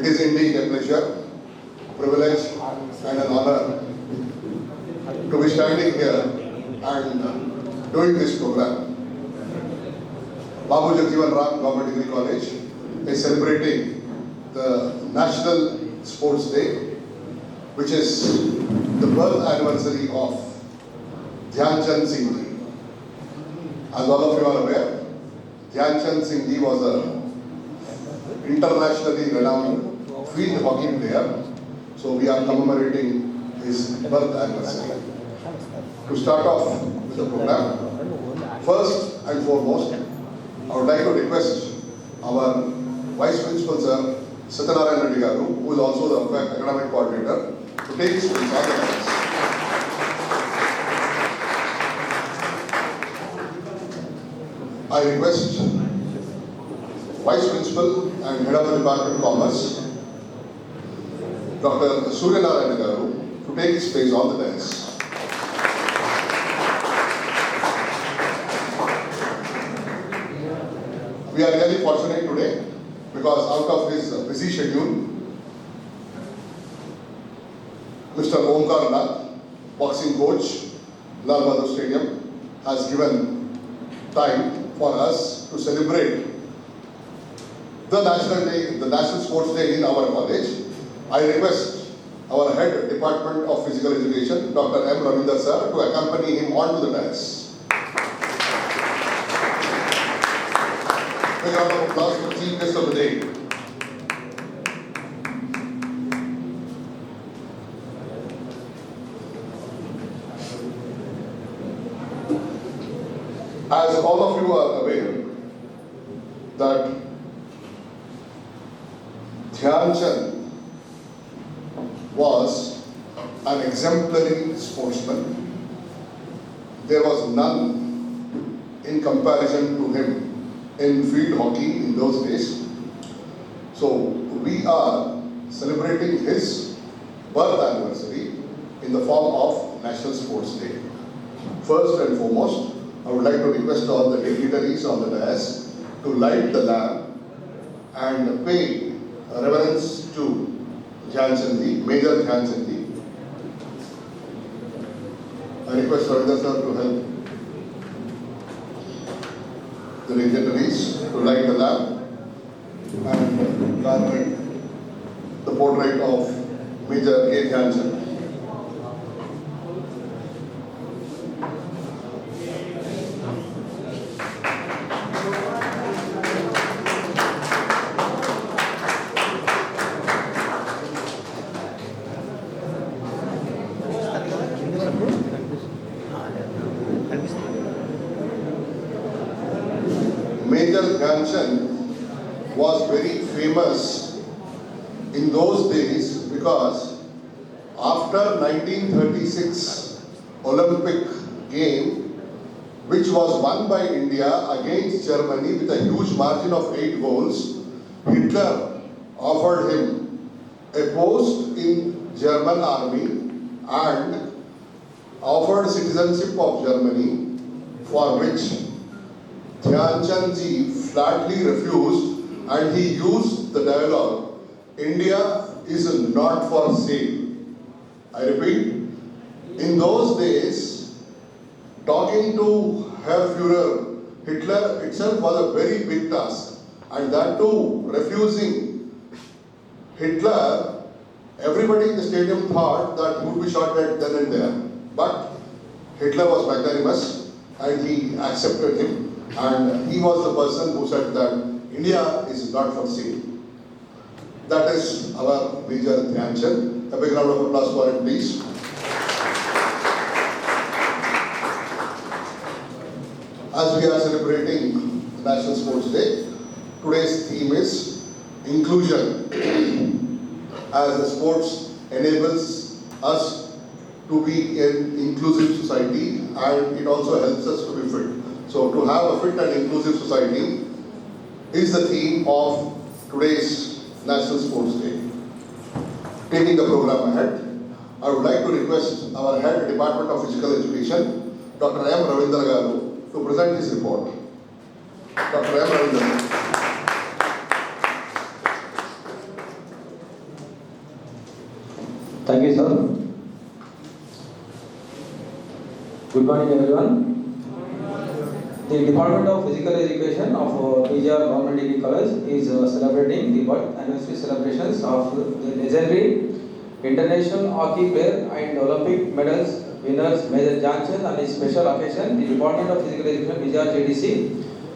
It is indeed a pleasure, privilege and an honor to be standing here and doing this program. Babu Jagjeevan Ram Government Degree College is celebrating the National Sports Day, which is the birth anniversary of Dhyan Chand Singh Ji. As all of you are aware, Dhyan Chand Singh Ji was an internationally renowned field hockey player. So we are commemorating his birth anniversary. To start off with the program, first and foremost, I would like to request our Vice Principal Sir, Satyanarayan Reddy Garu, who is also the academic coordinator, to take his place on the dais. I request Vice Principal and Head of the Department of Commerce, Dr. Suryanarayan Garu, to take his place on the dais. We are really fortunate today because out of his busy schedule, Mr. Omkar Nath, boxing coach, Lal Bahadur Stadium, has given time for us to celebrate the National Day, the National Sports Day in our college. I request our Head Department of Physical Education, Dr. M. Ravinder Sir, to accompany him onto the dais. Big round of applause for the chief guest of the day. As all of you are aware that Dhyan Chand was an exemplary sportsman. There was none in comparison to him in field hockey in those days. So we are celebrating his birth anniversary in the form of National Sports Day. First and foremost, I would like to request all the dignitaries on the dais to light the lamp and pay reverence to Dhyan Chand Ji, Major Dhyan Chand Ji. I request Ravinder Sir to help the dignitaries to light the lamp and garland the portrait of Major A. Dhyan Chand. Major Dhyan Chand was very famous in those days because after 1936 Olympic game, which was won by India against Germany with a huge margin of 8 goals, Hitler offered him a post in German army and offered citizenship of Germany, for which Dhyan Chand Ji flatly refused, and he used the dialogue, "India is not for sale." I repeat, in those days, talking to Herr Führer, Hitler itself was a very big task, and that too, refusing Hitler, everybody in the stadium thought that he would be shot at then and there. But Hitler was magnanimous and he accepted him. And he was the person who said that India is not for sale. That is our Major Dhyan Chand. A big round of applause for him, please. As we are celebrating National Sports Day, today's theme is inclusion. As the sports enables us to be an inclusive society, and it also helps us to be fit. So to have a fit and inclusive society is the theme of today's National Sports Day. Taking the program ahead, I would like to request our Head Department of Physical Education, Dr. M. Ravinder Garu, to present his report. Dr. M. Ravinder. Thank you, sir. Good morning, everyone. The Department of Physical Education of PGR Government Degree College is celebrating the birth anniversary celebrations of the legendary international hockey player and Olympic medals winners Major Dhyanchand. On his special occasion, the Department of Physical Education PGR JDC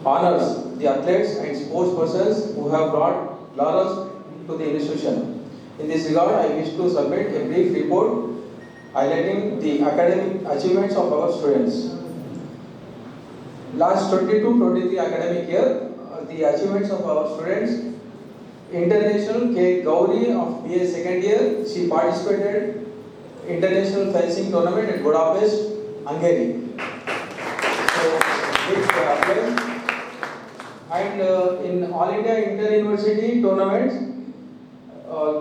honors the athletes and sports persons who have brought laurels to the institution. In this regard, I wish to submit a brief report highlighting the academic achievements of our students. Last 22-23 academic year, the achievements of our students: International K. Gauri of BA second year, she participated international fencing tournament at Budapest, Hungary. So, big applause. And in All India Inter-University tournaments,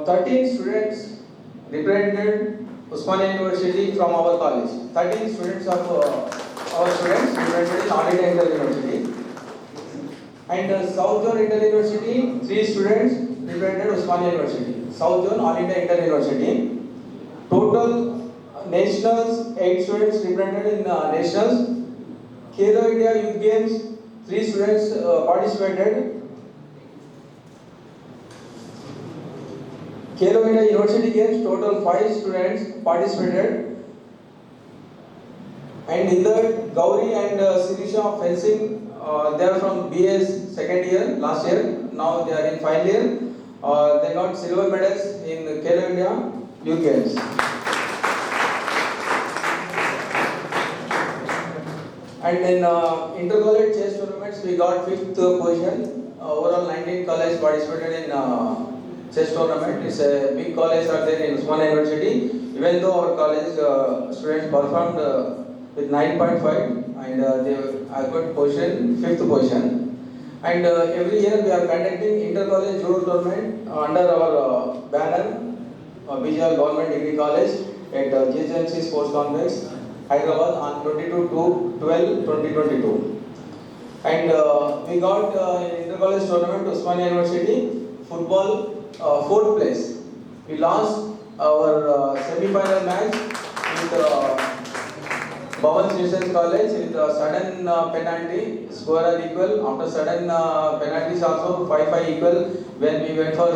13 students represented Osmania University from our college. 13 students of our students represented All India Inter-University. And South Zone Inter-University, 3 students represented Osmania University. South Zone All India Inter-University. Total nationals, 8 students represented in nationals. Khelo India Youth Games, 3 students participated. Khelo India University Games, total 5 students participated. And in that, Gauri and Sirisha of fencing, they are from BA's second year, last year. Now they are in final year. They got silver medals in Khelo India Youth Games. And in inter-college chess tournaments, we got 5th position. Overall, 19 colleges participated in chess tournament. It's a big college are there in Osmania University. Even though our college students performed with 9.5 and they have got position 5th position. And every year we are conducting inter-college judo tournament under our banner, PGR Government Degree College at GHMC Sports Complex, Hyderabad on 22/12/2022. And we got inter-college tournament Osmania University football 4th place. We lost our semi-final match with Bhavan Citizens College with sudden penalty, score are equal. After sudden penalties also 5-5 equal when we went for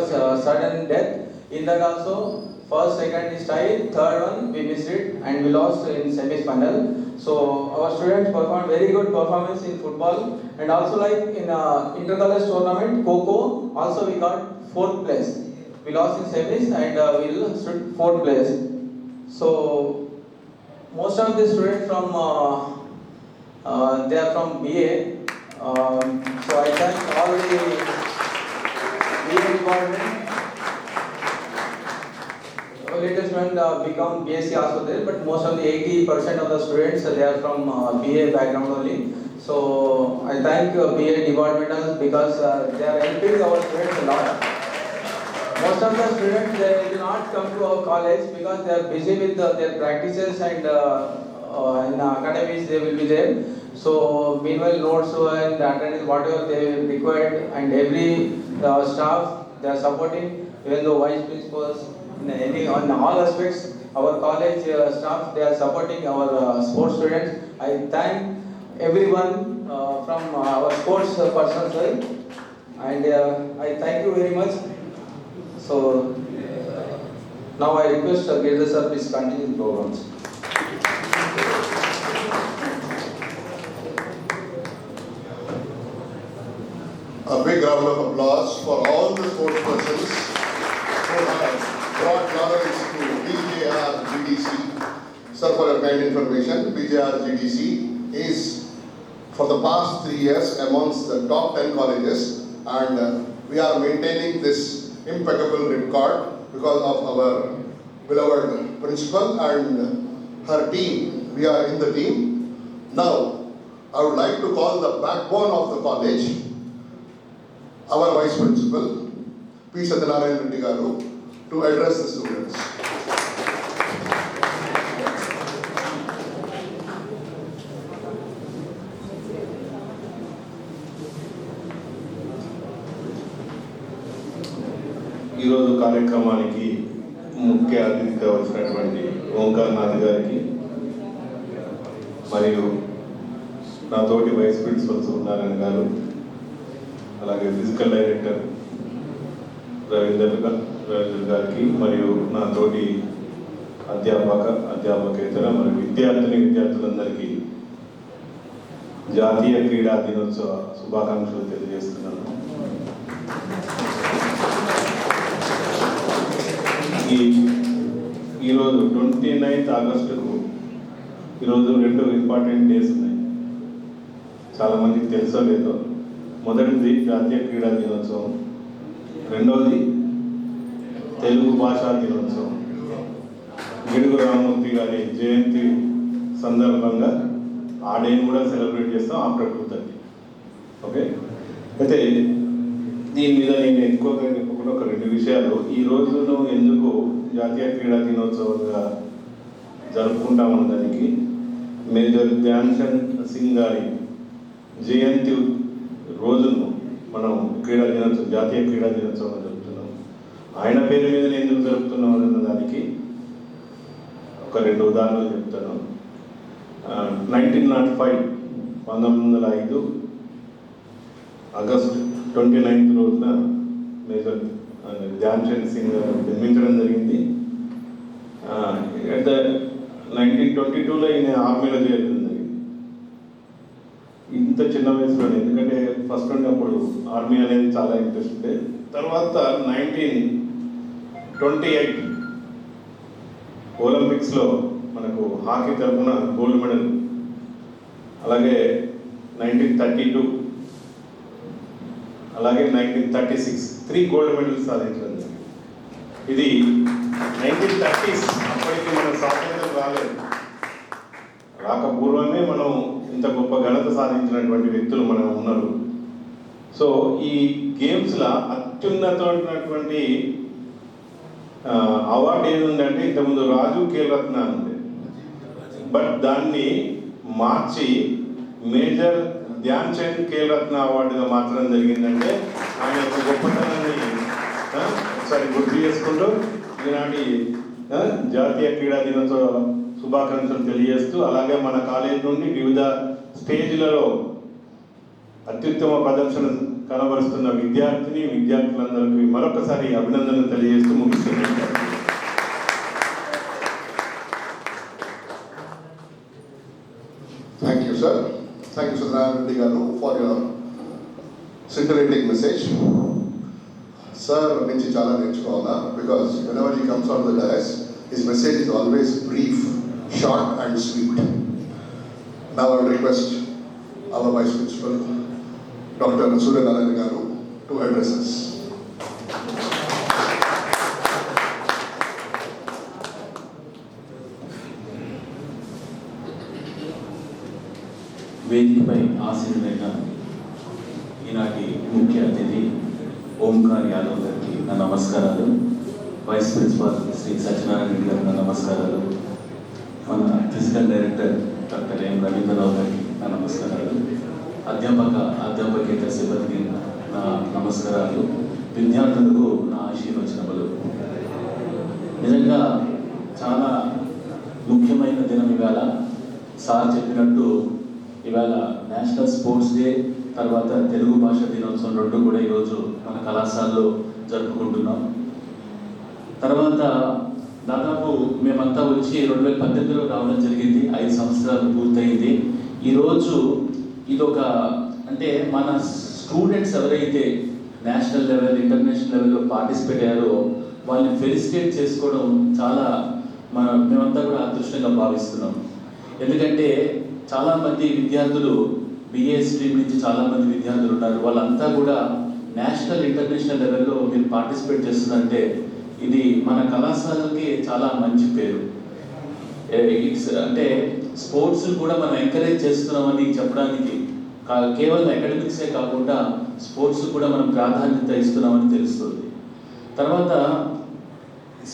sudden death. In that also, first, second is tied, third one we missed it and we lost in semi-final. So our students performed very good performance in football, and also like in inter-college tournament, Kho, also we got 4th place. We lost in semis and we stood 4th place. So most of the students from they are from BA. So I thank all the BA department. Latest one become BSc also there, but most of the 80% of the students they are from BA background only. So I thank BA departmental because they are helping our students a lot. Most of the students they do not come to our college because they are busy with their practices and in academies they will be there. So meanwhile notes and attendance whatever they required, and every staff they are supporting, even though vice principals on all aspects, our college staff they are supporting our sports students. I thank everyone from our sports personnel side, and I thank you very much. So now I request Girdhar sir, please continue the programs. A big round of applause for all the sports persons who have brought laurels to BJR GDC. Sir, for your kind information, BJR GDC is for the past 3 years amongst the top 10 colleges, and we are maintaining this impeccable record because of our beloved principal and her team. We are in the team. Now, I would like to call the backbone of the college, our vice principal, P. Satyanarayan Reddy Garu, to address the students. ఈరోజు కార్యక్రమానికి ముఖ్య అతిథిగా వచ్చినటువంటి ఓంకార్ నాథ్ గారికి మరియు నా తోటి vice principal Suryanarayana గారు, అలాగే ఫిజికల్ డైరెక్టర్ రవీందర్ గారికి మరియు నా తోటి అధ్యాపకేతర మరియు విద్యార్థులందరికీ జాతీయ క్రీడా దినోత్సవ శుభాకాంక్షలు తెలియజేస్తున్నాను. ఈరోజు 29th ఆగస్టుకు ఈరోజు 2 ఇంపార్టెంట్ డేస్ ఉన్నాయి. చాలామందికి తెలుసో లేదో, మొదటిది జాతీయ క్రీడా దినోత్సవం, రెండవది తెలుగు భాషా దినోత్సవం. గిడుగు రామమూర్తి గారి జయంతి సందర్భంగా ఆ డేని కూడా సెలబ్రేట్ చేస్తాం ఆఫ్టర్ 2:30. ఓకే, అయితే దీని మీద నేను ఎక్కువగా చెప్పకుండా ఒక 2 విషయాలు. ఈ రోజును ఎందుకు జాతీయ క్రీడా దినోత్సవంగా జరుపుకుంటామన్న దానికి మేజర్ ధ్యాన్ చంద్ సింగ్ గారి జయంతి రోజును మనం జాతీయ క్రీడా దినోత్సవంగా జరుపుతున్నాం. ఆయన పేరు మీద ఎందుకు జరుపుతున్నాం అన్న దానికి ఒక 2 ఉదాహరణలు చెప్తాను. 1905 ఆగస్ట్ 29th రోజున మేజర్ ధ్యాన్ చంద్ సింగ్ గారు జన్మించడం జరిగింది. 1922లో ఈయన ఆర్మీలో చేరడం జరిగింది. ఇంత చిన్న వయసులోనే, ఎందుకంటే ఫస్ట్ ఉన్నప్పుడు ఆర్మీ అనేది చాలా ఇంట్రెస్ట్ ఉండే. తర్వాత 1928 ఒలింపిక్స్లో మనకు హాకీ తరఫున గోల్డ్ మెడల్, అలాగే 1932, అలాగే 1936 3 గోల్డ్ మెడల్స్ సాధించడం జరిగింది. ఇది 1930s, అప్పటికి మన స్వాతంత్రం రాకపూర్వమే మనం ఇంత గొప్ప ఘనత సాధించినటువంటి వ్యక్తులు మనం ఉన్నారు. సో ఈ గేమ్స్లో అత్యున్నతమైనటువంటి అవార్డు ఏది ఉందంటే, ఇంతకుముందు రాజు ఖేల్రత్న ఉంది, బట్ దాన్ని మార్చి మేజర్ ధ్యాన్ చంద్ ఖేల్రత్న అవార్డుగా మార్చడం జరిగిందంటే ఆయన యొక్క గొప్పతనాన్ని ఒకసారి గుర్తు చేసుకుంటూ ఈనాటి జాతీయ క్రీడా దినోత్సవ శుభాకాంక్షలు తెలియజేస్తూ, అలాగే మన కాలేజ్ నుండి వివిధ స్టేజ్లలో అత్యుత్తమ ప్రదర్శన కనబరుస్తున్న విద్యార్థులందరికీ మరొకసారి అభినందనలు తెలియజేస్తూ ముగిస్తున్నాను. Thank you, sir. Thank you, Sudhanaran Reddy Garu, for your scintillating message. Sir, నుంచి చాలా నేర్చుకోవాలా, because whenever he comes on the dais, his message is always brief, short and sweet. Now I will request our Vice Principal, Dr. Suryanarayan Garu, to address us. వేదికపై ఆసీనులైన ఈనాటి ముఖ్య అతిథి ఓంకార్ యాదవ్ గారికి నా నమస్కారాలు. వైస్ ప్రిన్సిపాల్ శ్రీ సత్యనారాయణ రెడ్డి గారికి నా నమస్కారాలు. మన physical director doctor M Ravindra Rao గారికి నా నమస్కారాలు. అధ్యాపకేతర సిబ్బందికి నా నమస్కారాలు. విద్యార్థులకు నా ఆశీర్వచనములు. నిజంగా చాలా ముఖ్యమైన దినం ఇవాళ. సార్ చెప్పినట్టు ఇవాళ నేషనల్ స్పోర్ట్స్ డే, తర్వాత తెలుగు భాష దినోత్సవం 2 కూడా ఈరోజు మన కళాశాలలో జరుపుకుంటున్నాం. తర్వాత దాదాపు మేమంతా వచ్చి 2018లో రావడం జరిగింది. 5 సంవత్సరాలు పూర్తయింది. ఈరోజు ఇదొక, అంటే మన స్టూడెంట్స్ ఎవరైతే నేషనల్ లెవెల్, ఇంటర్నేషనల్ లెవెల్లో పార్టిసిపేట్ అయ్యారో వాళ్ళని ఫెలిసిటేట్ చేసుకోవడం చాలా మేమంతా కూడా అదృష్టంగా భావిస్తున్నాం. ఎందుకంటే చాలామంది విద్యార్థులు బిఏ స్ట్రీమ్ నుంచి చాలామంది విద్యార్థులు ఉన్నారు. వాళ్ళంతా కూడా నేషనల్, ఇంటర్నేషనల్ లెవెల్లో మీరు పార్టిసిపేట్ చేస్తున్నారంటే ఇది మన కళాశాలకి చాలా మంచి పేరు. అంటే స్పోర్ట్స్ కూడా మనం ఎంకరేజ్ చేస్తున్నామని చెప్పడానికి కేవలం అకాడమిక్సే కాకుండా స్పోర్ట్స్ కూడా మనం ప్రాధాన్యత ఇస్తున్నామని తెలుస్తుంది. తర్వాత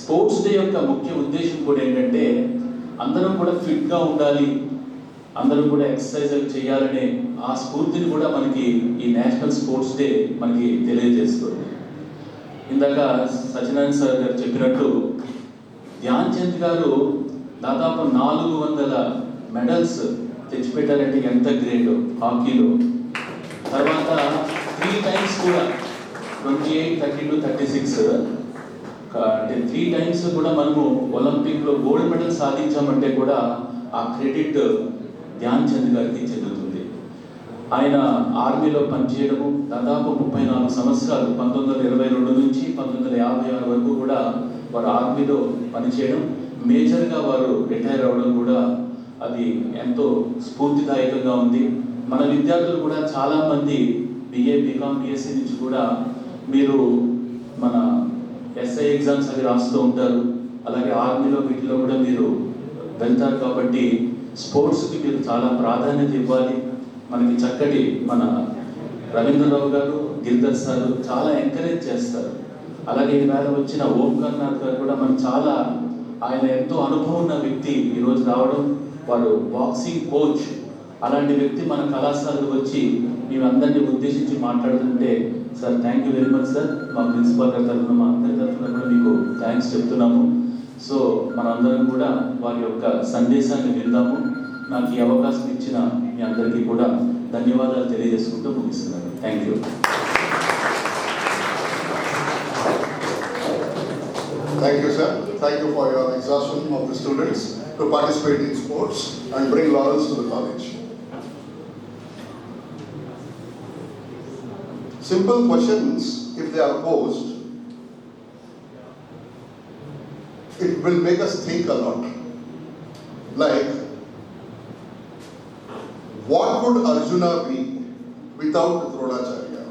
స్పోర్ట్స్ డే యొక్క ముఖ్య ఉద్దేశం కూడా ఏంటంటే అందరం కూడా ఫిట్గా ఉండాలి, అందరూ కూడా ఎక్సర్సైజ్ చేయాలనే ఆ స్ఫూర్తిని కూడా మనకి ఈ నేషనల్ స్పోర్ట్స్ డే మనకి తెలియజేస్తుంది. ఇందాక సత్యనారాయణ సార్ గారు చెప్పినట్టు ధ్యాన్ చంద్ గారు దాదాపు 400 మెడల్స్ తెచ్చిపెట్టారంటే ఎంత గ్రేట్ హాకీలో. తర్వాత 3 టైమ్స్ కూడా 28, 32, 36 అంటే 3 టైమ్స్ కూడా మనము ఒలింపిక్లో గోల్డ్ మెడల్ సాధించామంటే కూడా ఆ క్రెడిట్ ధ్యాన్ చంద్ గారికి చెందుతుంది. ఆయన ఆర్మీలో పనిచేయడము దాదాపు 34 సంవత్సరాలు 1922 నుంచి 1956 వరకు కూడా వారు ఆర్మీలో పనిచేయడం, మేజర్గా వారు రిటైర్ అవ్వడం కూడా అది ఎంతో స్ఫూర్తిదాయకంగా ఉంది. మన విద్యార్థులు కూడా చాలామంది బిఏ, బీకామ్, బిఎస్సీ నుంచి కూడా మీరు మన ఎస్ఐ ఎగ్జామ్స్ అవి రాస్తూ ఉంటారు, అలాగే ఆర్మీలో వీటిలో కూడా మీరు వెళ్తారు. కాబట్టి స్పోర్ట్స్కి మీరు చాలా ప్రాధాన్యత ఇవ్వాలి. మనకి చక్కటి మన రవీంద్రరావు గారు, గిరిధర్ సార్ చాలా ఎంకరేజ్ చేస్తారు. అలాగే ఈవేళ వచ్చిన ఓంకార్నాథ్ గారు కూడా మనకు చాలా, ఆయన ఎంతో అనుభవం ఉన్న వ్యక్తి ఈరోజు రావడం, వారు బాక్సింగ్ కోచ్. అలాంటి వ్యక్తి మన కళాశాలకు వచ్చి మేమందరినీ ఉద్దేశించి మాట్లాడుతుంటే sir thank you very much sir, మా ప్రిన్సిపాల్ గారి తరఫున మా అందరి తరఫున కూడా మీకు థ్యాంక్స్ చెప్తున్నాము. సో మనందరం కూడా వారి యొక్క సందేశాన్ని విందాము. నాకు ఈ అవకాశం ఇచ్చిన మీ అందరికీ కూడా ధన్యవాదాలు తెలియజేసుకుంటూ ముగిస్తున్నాను. Thank you. Thank you, sir. Thank you for your exhaustion of the students to participate in sports and bring laurels to the college. Simple questions, if they are posed, it will make us think a lot. Like, what could Arjuna be without Dronacharya?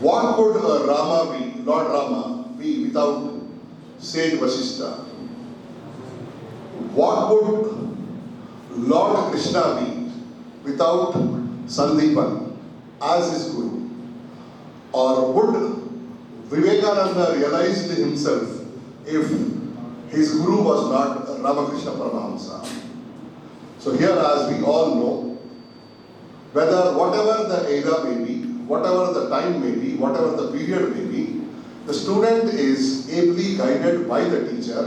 What could Rama be, Lord Rama, be without Saint Vasishtha? What would Lord Krishna be without Sandipan as his guru? Or would Vivekananda realized himself if his guru was not Ramakrishna Paramahamsa? So here, as we all know, whatever the era may be, whatever the time may be, whatever the period may be, the student is ably guided by the teacher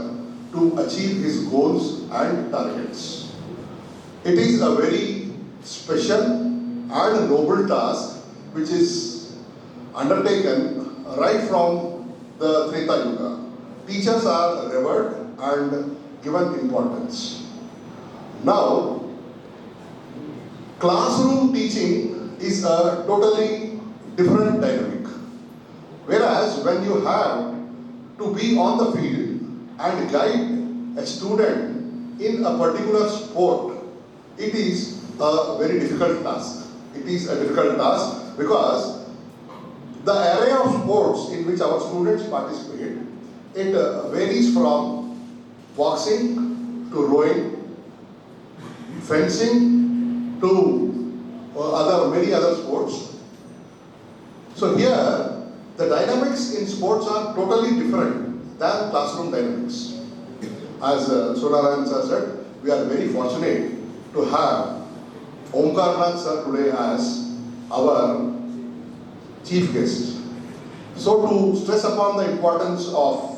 to achieve his goals and targets. It is a very special and noble task which is undertaken right from the Treta Yuga. Teachers are revered and given importance. Now, classroom teaching is a totally different dynamic. Whereas when you have to be on the field and guide a student in a particular sport, it is a very difficult task. It is a difficult task because the array of sports in which our students participate, it varies from boxing to rowing, fencing to many other sports. So here, the dynamics in sports are totally different than classroom dynamics. As Sunarayan sir said, we are very fortunate to have Omkarnath sir today as our chief guest. So to stress upon the importance of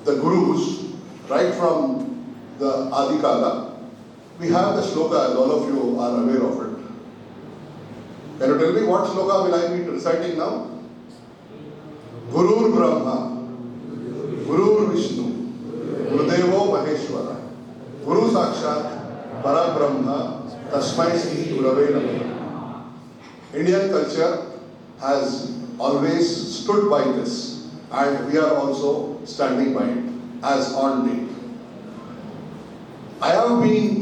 the gurus, right from the Adikala, we have the shloka, as all of you are aware of it. Can you tell me what shloka will I be reciting now? Gurur Brahma, Gurur Vishnu, Gurudevo Maheshwara, Guru Sakshat, Parabrahma, Tasmai Shri Gurave Namaha. Indian culture has always stood by this, and we are also standing by it as on date. I have been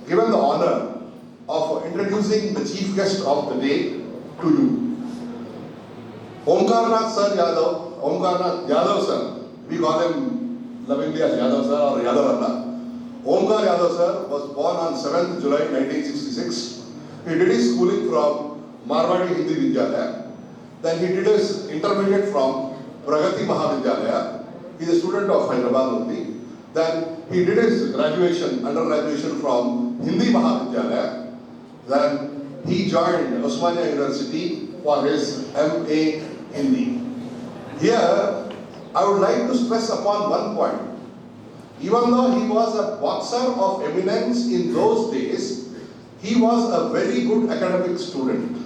given the honor of introducing the chief guest of the day to you. Omkarnath Yadav sir, we call him lovingly as Yadav sir or Yadav. Omkar Yadav sir was born on 7th July 1966. He did his schooling from Marwadi Hindi Vidyalaya. Then he did his intermediate from Pragati Mahavidyalaya. He is a student of Hyderabad only. Then he did his undergraduation from Hindi Mahavidyalaya. Then he joined Osmania University for his MA Hindi. Here I would like to stress upon one point. Even though he was a boxer of eminence in those days, he was a very good academic student.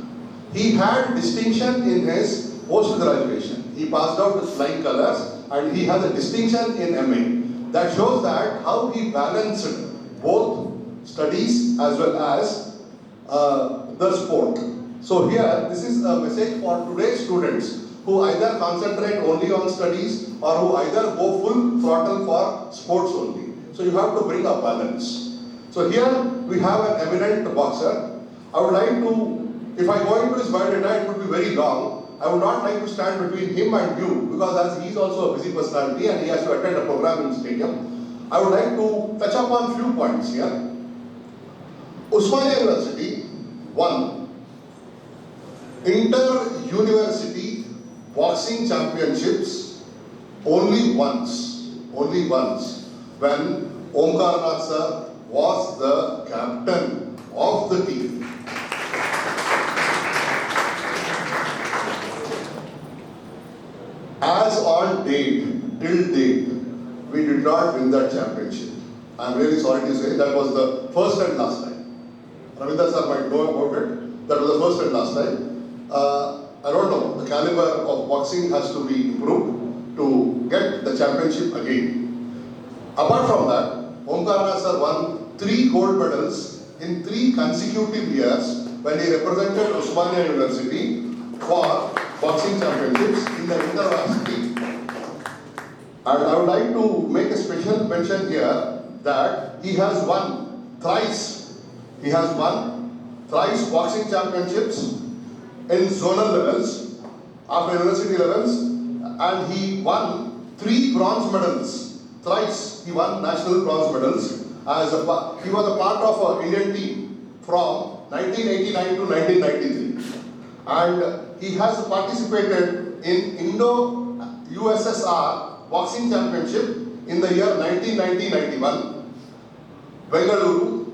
He had distinction in his post-graduation. He passed out with flying colors and he has a distinction in MA. That shows that how he balanced both studies as well as the sport. So here, this is a message for today's students who either concentrate only on studies or who either go full throttle for sports only. So you have to bring a balance. So here we have an eminent boxer. I would like to, if I go into his biodata, it would be very long. I would not like to stand between him and you because as he is also a busy personality and he has to attend a program in stadium. I would like to touch upon few points here. Osmania University won inter-university boxing championships only once, when Omkar Nath sir was the captain of the team. As on date, till date, we did not win that championship. I am really sorry to say that was the first and last time. Ravindra sir might know about it. That was the first and last time. I don't know, the caliber of boxing has to be improved to get the championship again. Apart from that, Omkar Nath sir won 3 gold medals in 3 consecutive years when he represented Osmania University for boxing championships in the inter-varsity. And I would like to make a special mention here that he has won thrice. He has won thrice boxing championships in zonal levels, after university levels, and he won 3 bronze medals. Thrice he won national bronze medals. He was a part of an Indian team from 1989 to 1993. And he has participated in Indo-USSR boxing championship in the year 1990-91, Bengaluru,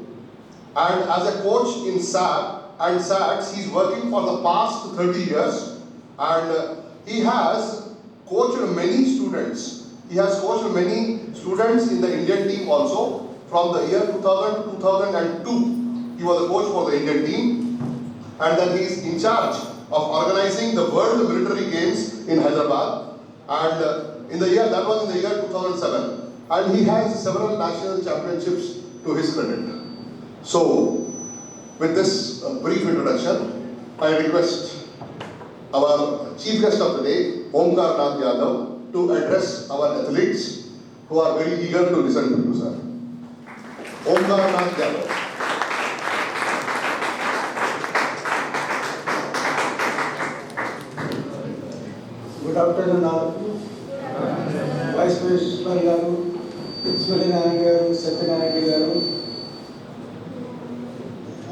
and as a coach in SAB and SATS, he is working for the past 30 years, and he has coached many students. He has coached many students in the Indian team also. From the year 2000 to 2002, he was a coach for the Indian team, and then he is in charge of organizing the World Military Games in Hyderabad, and in the year, that was in the year 2007, and he has several national championships to his credit. So, with this brief introduction, I request our chief guest of the day, Omkar Nath Yadav, to address our athletes who are very eager to listen to you, sir. Omkar Nath Yadav. Good afternoon all. Vice Principal Garu, Suryanarayan Garu, Satyanarayan Garu,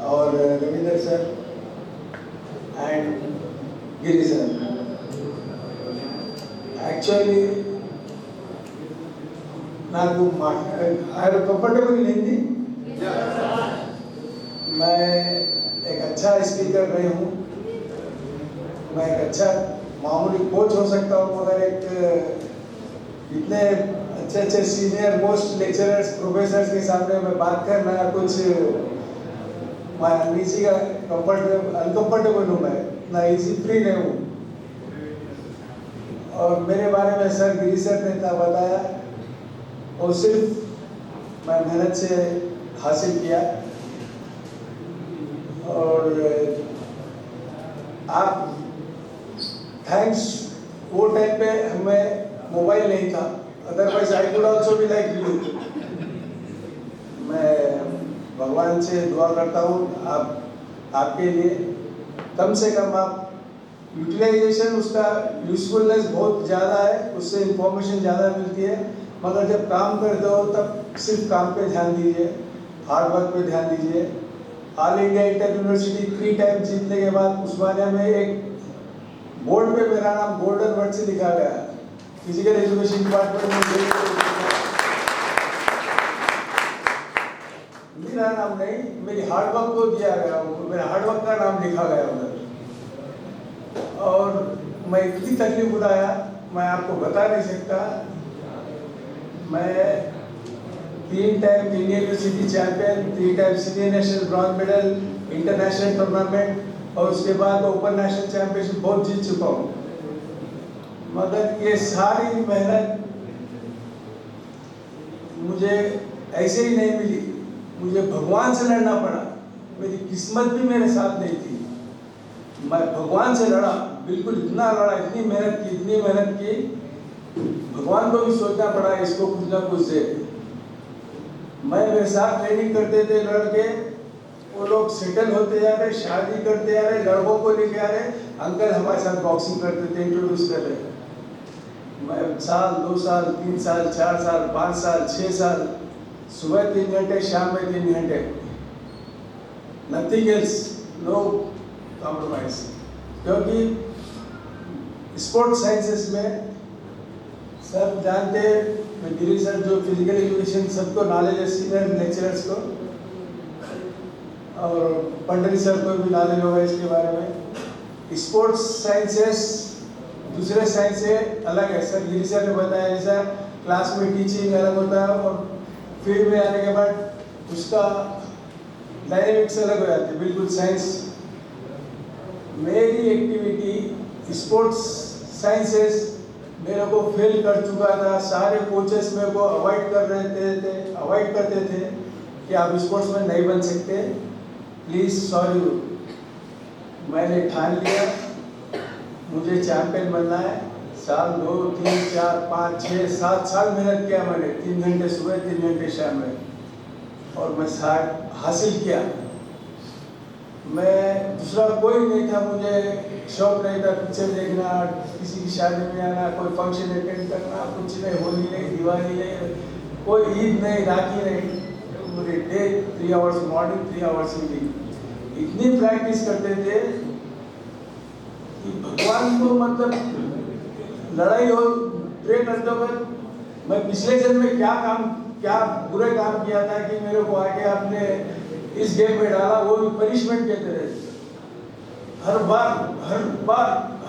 और Ravinder sir and Giri sir. Actually, నాకు are you comfortable in Hindi? मैं एक अच्छा speaker नहीं हूँ. मैं एक अच्छा मामूली कोच हो सकता हूँ, मगर एक इतने अच्छे सीनियर मोस्ट लेक्चरर्स प्रोफेसर्स के सामने मैं बात करना कुछ मैं अनईजी का अनकम्फर्टेबल हूँ. मैं ना इजी फ्री नहीं हूँ. और मेरे बारे में सर गिरी सर ने इतना बताया और सिर्फ मैं मेहनत से हासिल किया. और आप थैंक्स, वो टाइम पे हमें मोबाइल नहीं था, otherwise I could also be like you. मैं भगवान से दुआ करता हूँ आपके लिए कम से कम आप यूटिलाइजेशन, उसका यूजफुलनेस बहुत ज़्यादा है, उससे इंफॉर्मेशन ज़्यादा मिलती है, मगर जब काम करते हो तब सिर्फ काम पे ध्यान दीजिए, हार्ड वर्क पे ध्यान दीजिए. All India inter university 3 time जीतने के बाद उस्मानिया में एक बोर्ड पे मेरा नाम गोल्डन वर्ड से लिखा गया. फिजिकल एजुकेशन डिपार्टमेंट में मेरा नाम नहीं, मेरी हार्ड वर्क को दिया गया, मेरा हार्ड वर्क का नाम लिखा गया उधर. और मैं इतनी तकलीफ उठाया मैं आपको बता नहीं सकता। मैं 3 time Indian university champion, 3 time senior national bronze medal, international tournament और उसके बाद ओपन नेशनल चैंपियनशिप बहुत जीत चुका हूँ। मगर ये सारी मेहनत मुझे ऐसे ही नहीं मिली, मुझे भगवान से लड़ना पड़ा। मेरी किस्मत भी मेरे साथ नहीं थी, मैं भगवान से लड़ा, बिल्कुल इतना लड़ा, इतनी मेहनत की, भगवान को भी सोचना पड़ा इसको कुछ ना कुछ दे। मैं मेरे साथ ट्रेनिंग करते थे लड़के, वो लोग सेटल होते जा रहे, शादी करते जा रहे, लड़कों को लेके आ रहे, अंकल हमारे साथ बॉक्सिंग करते थे, इंट्रोड्यूस कर रहे। मैं साल, 2 साल, 3 साल, 4 साल, 5 साल, 6 साल, सुबह 3 घंटे, शाम में 3 घंटे, नथिंग एल्स, नो कॉम्प्रोमाइज। क्योंकि स्पोर्ट्स साइंसेस में सब जानते हैं, गिरी सर जो फिजिकल एजुकेशन सबको नॉलेज है, सीनियर लेक्चरर्स को, और पंडित सर को भी नॉलेज होगा इसके बारे में। स्पोर्ट्स साइंसेस दूसरे साइंस से अलग है। सर गिरी सर ने बताया जैसा क्लास में टीचिंग अलग होता है और फील्ड में आने के बाद उसका डायनेमिक्स अलग हो जाती है, बिल्कुल साइंस। मेरी एक्टिविटी स्पोर्ट्स साइंसेस मेरे को फेल कर चुका था। सारे कोचेस मेरे को अवॉइड करते थे कि आप स्पोर्ट्स में नहीं बन सकते, प्लीज़ सॉरी। मैंने ठान लिया मुझे चैंपियन बनना है। साल 2, 3, 4, 5, 6, 7 साल मेहनत किया मैंने, 3 घंटे सुबह, 3 घंटे शाम में, और मैं हासिल किया। मैं दूसरा कोई नहीं था, मुझे शौक नहीं था पिक्चर देखना, किसी की शादी में आना, कोई फंक्शन अटेंड करना, कुछ नहीं, होली नहीं, दिवाली नहीं, कोई ईद नहीं, राखी नहीं। मुझे day 3 hours morning, 3 hours evening, इतनी प्रैक्टिस करते थे कि भगवान को मतलब लड़ाई हो प्रे करते हुए मैं पिछले जन्म में क्या बुरे काम किया था कि मेरे को आके आपने इस गेम में डाला, वो भी पनिशमेंट कहते रहे।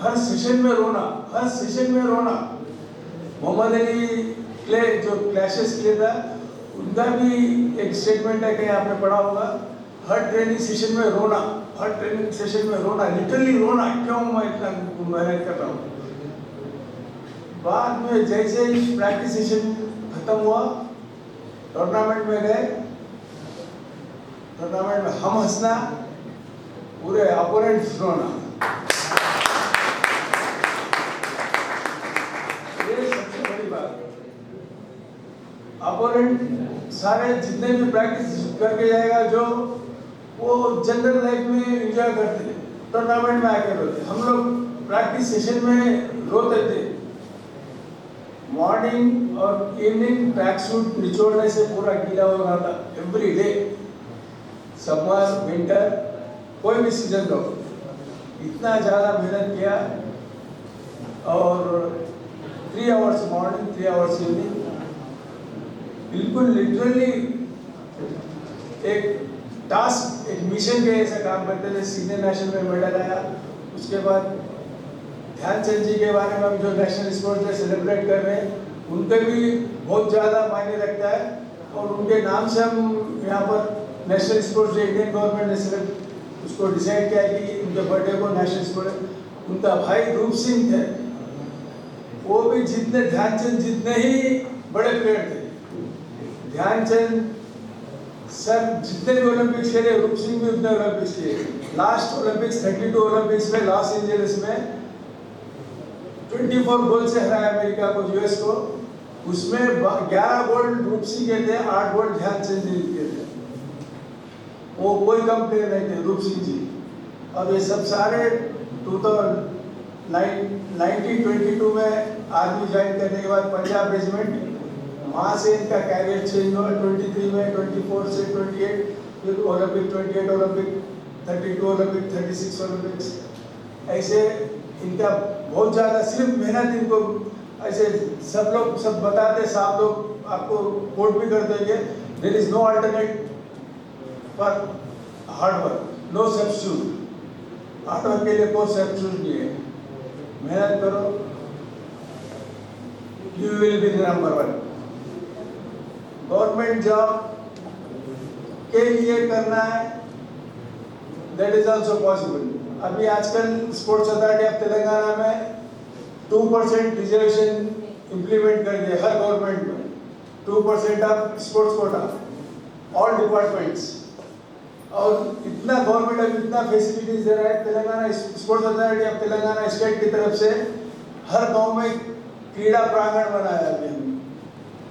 हर सेशन में रोना। मोहम्मद अली क्ले जो क्लैशेस किया था उनका भी एक स्टेटमेंट है, कहीं आपने पढ़ा होगा, हर ट्रेनिंग सेशन में रोना, लिटरली रोना, क्यों मैं इतना मेहनत कर रहा हूँ। बाद में जैसे ही प्रैक्टिस सेशन खत्म हुआ, टूर्नामेंट में गए, टूर्नामेंट में हम हंसना, पूरे अपोनेंट्स रोना। ये सबसे बड़ी बात है। अपोनेंट सारे जितने भी प्रैक्टिस करके जाएगा, जो वो जनरल लाइफ में एंजॉय करते थे, टूर्नामेंट में आके रोते। हम लोग प्रैक्टिस सेशन में रोते थे। मॉर्निंग और इवनिंग ट्रैक सूट निचोड़ने से पूरा गीला हो रहा था, एवरी डे, समर विंटर कोई भी सीजन लो, इतना ज़्यादा मेहनत किया। और 3 आवर्स मॉर्निंग, 3 आवर्स इवनिंग, बिल्कुल लिटरली एक टास्क, एक मिशन के ऐसा काम करते थे। सीनियर नेशनल में मेडल आया। उसके बाद ध्यानचंद जी के बारे में हम जो नेशनल स्पोर्ट्स डे सेलिब्रेट कर रहे हैं, उनके भी बहुत ज़्यादा मायने रखता है, और उनके नाम से हम यहाँ पर national sports day Indian government ने उसको डिसाइड किया कि उनके बर्थडे को नेशनल स्पोर्ट्स। उनका भाई रूप सिंह थे, वो भी ध्यानचंद जितने ही बड़े प्लेयर थे। ध्यानचंद सर जितने भी ओलंपिक्स खेले, रूप सिंह भी उतने ओलंपिक्स किए। लास्ट ओलंपिक्स 32 ओलंपिक्स में लॉस एंजलिस में 24 गोल्ड से हराया अमेरिका को, यूएस को। उसमें 11 गोल्ड रूप सिंह के थे, 8 गोल्ड ध्यानचंद जी के थे। वो कोई कम प्लेयर नहीं थे, रूप सिंह जी। अब ये सब सारे 1922 में आर्मी ज्वाइन करने के बाद पंजाब रेजिमेंट, वहाँ से इनका कैरियर चेंज हुआ। 23 में, 24 से 28, फिर ओलंपिक, 28 ओलंपिक, 32 ओलंपिक, 36 ओलंपिक्स, ऐसे इनका बहुत ज़्यादा सिर्फ मेहनत। इनको ऐसे सब बताते, साहब लोग आपको कोट भी कर देंगे, there is no alternate for hard work, no substitute. Hard work के लिए कोई सब्स्टिट्यूट नहीं है। मेहनत करो, you will be the number one. Government job के लिए करना है, that is also possible. अभी आजकल स्पोर्ट्स अथॉरिटी ऑफ तेलंगाना में 2% रिजर्वेशन इम्प्लीमेंट कर दिया हर गवर्नमेंट में, 2% of sports quota all departments, और इतना गवर्नमेंट अब इतना फैसिलिटीज दे रहा है। Telangana sports authority of Telangana state की तरफ से हर गांव में क्रीड़ा प्रांगण बनाया है। अभी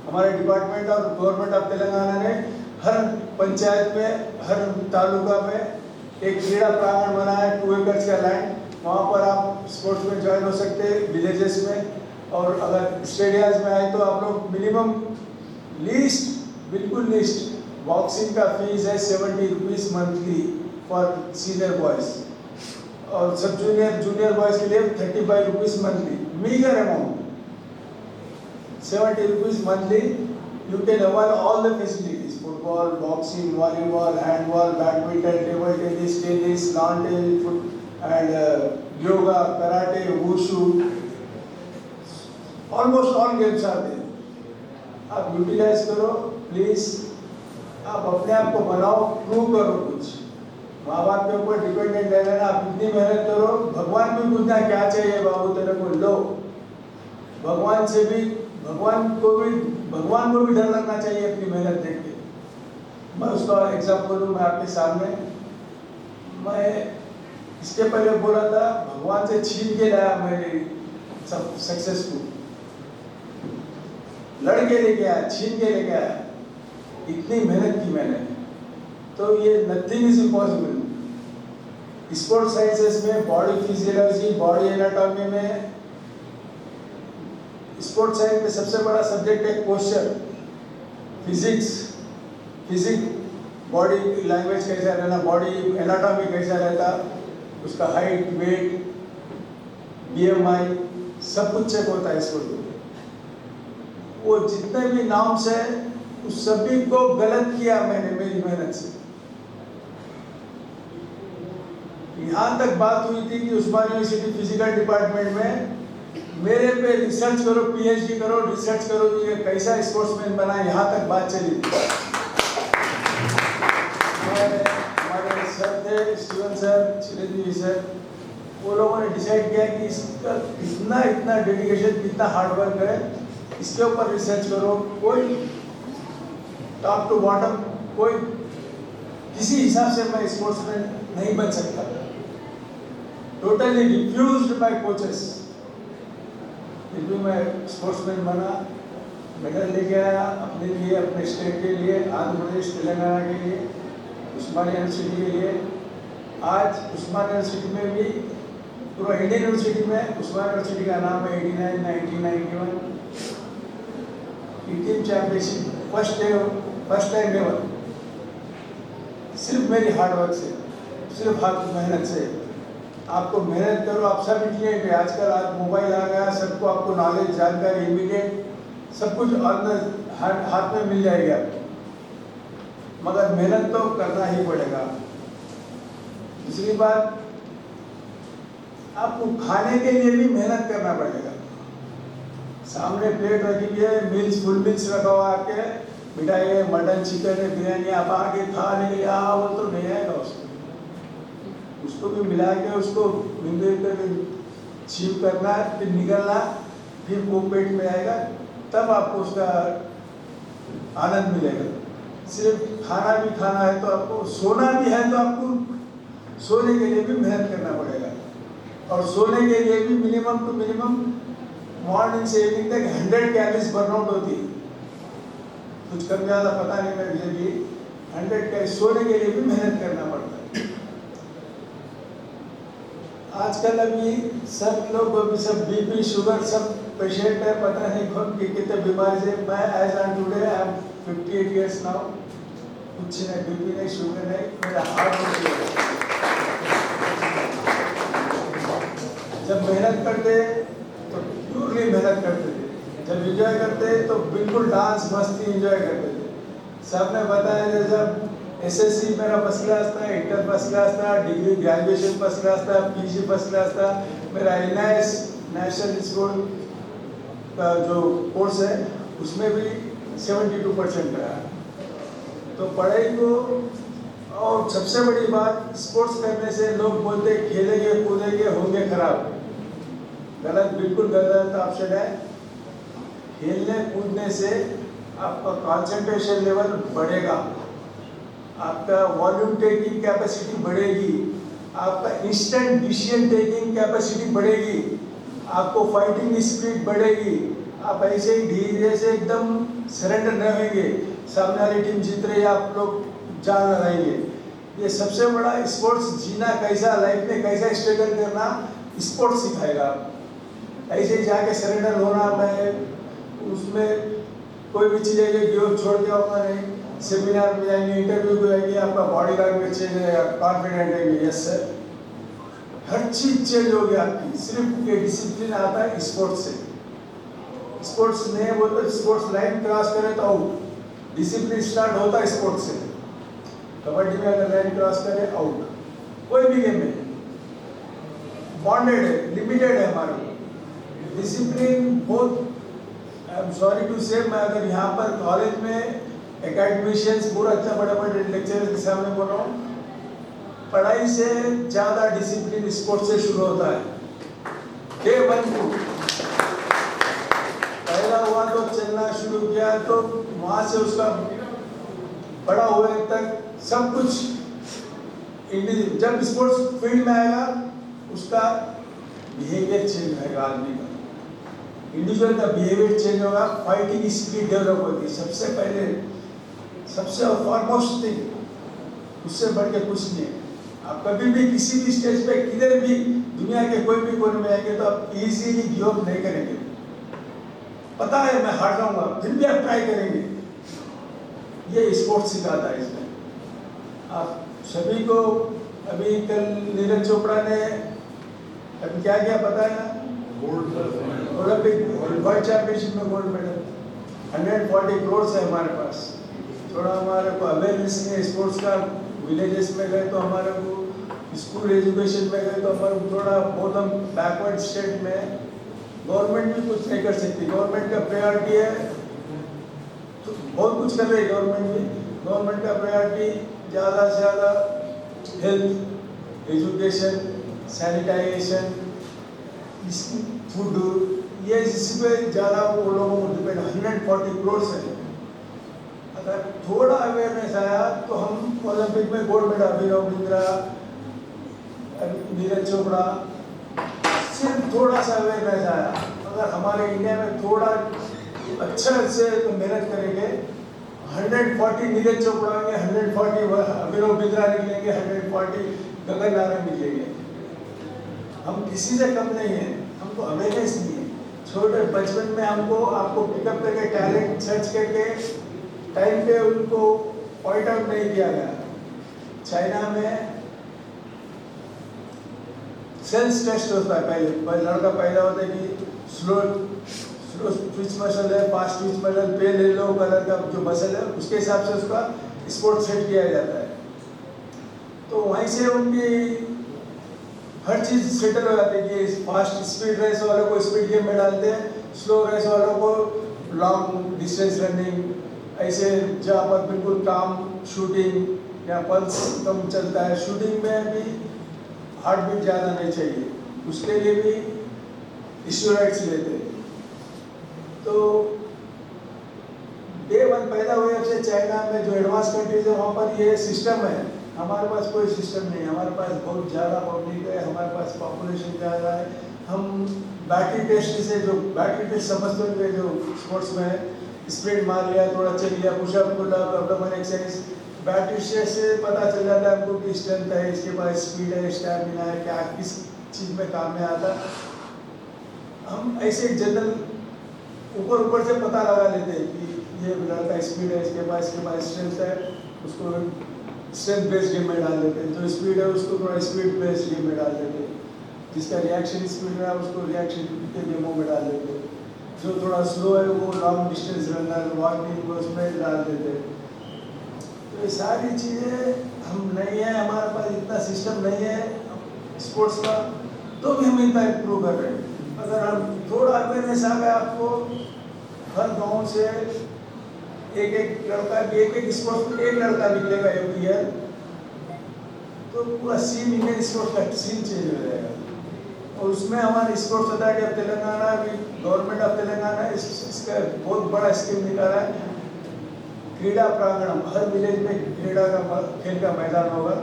हमारे डिपार्टमेंट और गवर्नमेंट ऑफ तेलंगाना ने हर पंचायत में, हर तालुका में एक क्रीड़ा प्रांगण बनाया है, 2 एकड़ का लैंड, वहाँ पर आप स्पोर्ट्स में ज्वाइन हो सकते हैं विलेजेस में। और अगर स्टेडियम्स में आए तो आप लोग मिनिमम लीस्ट, बिल्कुल लीस्ट, बॉक्सिंग का फीस है 70 rupees monthly for senior boys, और सब जूनियर बॉयज़ के लिए 35 rupees monthly, meagre amount, 70 rupees monthly. You can avail all the facilities, football, boxing, volleyball, handball, badminton, table tennis, lawn tennis and yoga, karate, wushu, almost all games are there. आप utilise करो please, आप अपने आप को बनाओ, prove करो कुछ, माँ बाप के ऊपर डिपेंडेंट रहना ना, आप इतनी मेहनत करो। भगवान भी पूछना क्या चाहिए बाबू तेरे को, लो। भगवान से भी, भगवान को भी डर लगना चाहिए अपनी मेहनत देख के। मैं उसका एग्जाम्पल दूँ मैं आपके सामने, मैं इसके पहले बोला था भगवान से छीन के लाया मेरी सब सक्सेस को, लड़के लेके आया, छीन के लेके आया, इतनी मेहनत की मैंने, तो ये nothing is impossible. Sports sciences में, बॉडी फिजियोलॉजी, बॉडी एनाटॉमी में, स्पोर्ट्स साइंस में सबसे बड़ा सब्जेक्ट है पोस्चर, फिजिक्स, बॉडी लैंग्वेज कैसा रहना, बॉडी एनाटॉमी कैसा रहता, उसका हाइट, वेट, BMI, सब कुछ चेक होता है इसको। वो जितने भी नाम्स है उस सभी को गलत किया मैंने मेरी मेहनत से। यहाँ तक बात हुई थी कि उस्मानिया यूनिवर्सिटी फिजिकल डिपार्टमेंट में मेरे पे रिसर्च करो, PhD करो, रिसर्च करो कि ये कैसा स्पोर्ट्समैन बना, यहाँ तक बात चली थी। हमारे सर थे, स्टीवन सर, चिरंजीवी सर, वो लोगों ने डिसाइड किया कि इसका इतना डेडिकेशन, कितना हार्डवर्क है, इसके ऊपर रिसर्च करो। कोई टॉप टू बॉटम, कोई किसी हिसाब से मैं स्पोर्ट्समैन नहीं बन सकता। टोटली रिफ्यूज्ड बाय कोचेस, फिर भी मैं स्पोर्ट्समैन बना, मेडल लेके आया अपने लिए, अपने स्टेट के लिए, आंध्र प्रदेश, तेलंगाना के लिए, उस्मानिया यूनिवर्सिटी के लिए। आज उस्मानिया यूनिवर्सिटी में भी, पूरा इंडियन यूनिवर्सिटी में उस्मानिया यूनिवर्सिटी का नाम है 89, 1991 Indian championship first time ever, सिर्फ मेरी हार्डवर्क से, सिर्फ हाथ मेहनत से। आपको मेहनत करो, आप सब इंटेलिजेंट है। आजकल आज मोबाइल आ गया, सबको आपको नॉलेज, जानकारी, इमीडिएट सब कुछ अंदर हाथ में मिल जाएगा, मगर मेहनत तो करना ही पड़ेगा। दूसरी बात, आपको खाने के लिए भी मेहनत करना पड़ेगा। सामने प्लेट रखी है, मील्स, फुल मील्स रखा हुआ आपके, मिठाई है, मटन, चिकन है, बिरयानी, आप आके खाने के लिए वो तो नहीं आएगा, उसको भी मिला के उसको छीव करना, फिर निकलना, फिर वो पेट में आएगा, तब आपको उसका आनंद मिलेगा। सिर्फ खाना भी खाना है तो आपको, सोना भी है तो आपको सोने के लिए भी मेहनत करना पड़ेगा, और सोने के लिए भी मिनिमम टू मिनिमम मॉर्निंग से इवनिंग तक 100 कैलोरीज बर्नआउट होती है, कुछ कम ज़्यादा पता नहीं, मैं मुझे भी 100 कैलोरी, सोने के लिए भी मेहनत करना पड़ता है। आजकल अभी सब लोग अभी सब BP, शुगर, सब पेशेंट है, पता नहीं कौन कितने बीमारी से। मैं as on today I am 58 years now, कुछ नहीं, BP नहीं, शुगर नहीं, मेरा हार्ट है। जब मेहनत करते तो प्योरली मेहनत करते थे, जब एंजॉय करते तो बिल्कुल डांस मस्ती एंजॉय करते थे। सबने बताया जैसा SSC मेरा फर्स्ट क्लास था, इंटर फर्स्ट क्लास था, डिग्री ग्रेजुएशन फर्स्ट क्लास था, PG फर्स्ट क्लास था, मेरा NIS नेशनल स्कूल का जो कोर्स है उसमें भी 72% रहा। तो पढ़ाई को, और सबसे बड़ी बात, स्पोर्ट्स करने से लोग बोलते खेलेंगे कूदेंगे होंगे खराब। गलत, बिल्कुल गलत ऑप्शन है। खेलने कूदने से आपका कंसंट्रेशन लेवल बढ़ेगा, आपका वॉल्यूम टेकिंग कैपेसिटी बढ़ेगी, आपका इंस्टेंट डिसीजन टेकिंग कैपेसिटी बढ़ेगी, आपको फाइटिंग स्पिरिट बढ़ेगी। आप ऐसे ही धीरे से एकदम सरेंडर रहेंगे, सामने वाली टीम जीत रही है आप लोग जान रहेंगे। ये सबसे बड़ा स्पोर्ट्स जीना कैसा, लाइफ में कैसा स्ट्रगल करना स्पोर्ट्स सिखाएगा। ऐसे ही जाके सरेंडर होना, मैं उसमें कोई भी चीज़ है जो छोड़ के आऊँगा नहीं। सेमिनार में जाएंगे, इंटरव्यू को जाएंगे, आपका बॉडी लैंग्वेज चेंज रहेगा, कॉन्फिडेंट रहेंगे, यस सर। हर चीज चेंज हो गई आपकी, सिर्फ ये डिसिप्लिन आता है स्पोर्ट्स से। स्पोर्ट्स नहीं वो तो स्पोर्ट्स लाइन क्रॉस करे तो आउट। डिसिप्लिन स्टार्ट होता है स्पोर्ट्स से। कबड्डी में अगर लाइन क्रॉस करे आउट। कोई भी गेम में बॉन्डेड है, लिमिटेड है हमारे डिसिप्लिन बहुत। आई एम सॉरी टू से, मैं अगर यहाँ पर कॉलेज में एकेडमिशियंस पूरा इतना बड़ा बड़ा लेक्चर के सामने बोल रहा हूँ, पढ़ाई से ज्यादा डिसिप्लिन स्पोर्ट्स से शुरू होता है। डे 1 को पहला हुआ तो चलना शुरू किया, तो वहां से उसका बड़ा हुए तक सब कुछ जब स्पोर्ट्स फील्ड में आएगा उसका बिहेवियर चेंज होगा, आदमी का इंडिविजुअल का बिहेवियर चेंज होगा, फाइटिंग स्पिरिट डेवलप होगी। सबसे पहले, सबसे फॉरमोस्ट थिंग, उससे बढ़ के कुछ नहीं है। आप कभी भी किसी भी स्टेज पे किधर भी दुनिया के कोई भी कोने में आएंगे तो आप इजीली गिव अप नहीं करेंगे। पता है मैं हार जाऊंगा, फिर भी आप ट्राई करेंगे। ये स्पोर्ट्स सिखाता है इसमें। आप सभी को, अभी कल नीरज चोपड़ा ने अभी क्या किया पता है ना, ओलंपिक वर्ल्ड चैंपियनशिप में गोल्ड मेडल। 140 करोड़ है हमारे पास। थोड़ा हमारे को अवेयरनेस नहीं है स्पोर्ट्स का। विलेजेस में गए तो हमारे को, स्कूल एजुकेशन में गए तो हमारे को थोड़ा बहुत, हम बैकवर्ड स्टेट में, गवर्नमेंट भी कुछ नहीं कर सकती। गवर्नमेंट का प्रायोरिटी है तो बहुत कुछ कर रही है गवर्नमेंट भी। गवर्नमेंट का प्रायोरिटी ज़्यादा से ज़्यादा हेल्थ, एजुकेशन, सैनिटाइजेशन, फूड, ये इसी पे ज़्यादा वो लोगों को डिपेंड। 140 करोड़ है। अगर थोड़ा अवेयरनेस आया तो हम ओलंपिक में गोल्ड मेडल, अभिनव बिंद्रा, नीरज चोपड़ा, सिर्फ थोड़ा सा अवेयरनेस आया। अगर हमारे इंडिया में थोड़ा अच्छा से तो मेहनत करेंगे, 140 नीरज चोपड़ा होंगे, 140 अभिनव बिंद्रा निकलेंगे, 140 गगन नारंग निकलेंगे। हम किसी से कम नहीं है, हमको अवेयरनेस नहीं है। छोटे बचपन में हमको, आपको पिकअप करके टैलेंट सर्च करके टाइम पे उनको पॉइंट आउट नहीं किया गया। चाइना में सेंस टेस्ट होता है पहले लड़का पैदा होता है कि स्लो ट्विच मसल है, फास्ट ट्विच मसल, पेल लो कलर का जो मसल है उसके हिसाब से उसका स्पोर्ट सेट किया जाता है। तो वहीं से उनकी हर चीज़ सेटल हो जाती है कि फास्ट स्पीड रेस वालों को स्पीड गेम में डालते हैं, स्लो रेस वालों को लॉन्ग डिस्टेंस रनिंग, ऐसे जहाँ पर बिल्कुल काम शूटिंग या पल्स कम चलता है। शूटिंग में भी हार्ट बीट ज़्यादा नहीं चाहिए, उसके लिए भी स्टेरॉइड्स लेते हैं। तो डे 1 पैदा हुए से चाइना में जो एडवांस कंट्रीज है वहाँ पर ये सिस्टम है। हमारे पास कोई सिस्टम नहीं है। हमारे पास बहुत ज़्यादा पब्लिक है, हमारे पास पॉपुलेशन ज़्यादा है। हम बैटरी टेस्ट से, जो बैटरी टेस्ट समझते होंगे जो स्पोर्ट्स में, स्प्रिंट मार लिया, थोड़ा चल लिया, pushup pullup abdomen exercise, battery test से पता चल जाता है हमको कि स्ट्रेंथ है, इसके पास स्पीड है, स्टैमिना है, क्या किस चीज़ में काम में आता है। हम ऐसे जनरल ऊपर से पता लगा लेते हैं कि ये लड़का स्पीड है, इसके पास स्ट्रेंथ है, उसको स्ट्रेंथ बेस्ड गेम में डाल देते हैं। जो स्पीड है उसको थोड़ा स्पीड बेस्ड गेम में डाल देते हैं। जिसका रिएक्शन स्पीड रहा उसको रिएक्शन के गेमों में डाल देते हैं। जो थोड़ा स्लो है वो लॉन्ग डिस्टेंस रनर, वॉकिंग को उसमें डाल देते हैं। तो ये सारी चीज़ें हम नहीं है, हमारे पास इतना सिस्टम नहीं है स्पोर्ट्स का, तो भी हम इतना इम्प्रूव कर रहे हैं। अगर हम थोड़ा अवेयरनेस आ गया आपको, हर गांव से एक लड़का भी, एक स्पोर्ट्स एक लड़का निकलेगा एवरी ईयर, तो पूरा सीन इंडियन स्पोर्ट्स का सीन चेंज हो जाएगा। और उसमें हमारे स्पोर्ट्स अथॉरिटी ऑफ तेलंगाना भी, गवर्नमेंट ऑफ तेलंगाना इसका बहुत बड़ा स्कीम निकाला है। क्रीड़ा प्रांगण, हर विलेज में क्रीड़ा का खेल का मैदान होगा,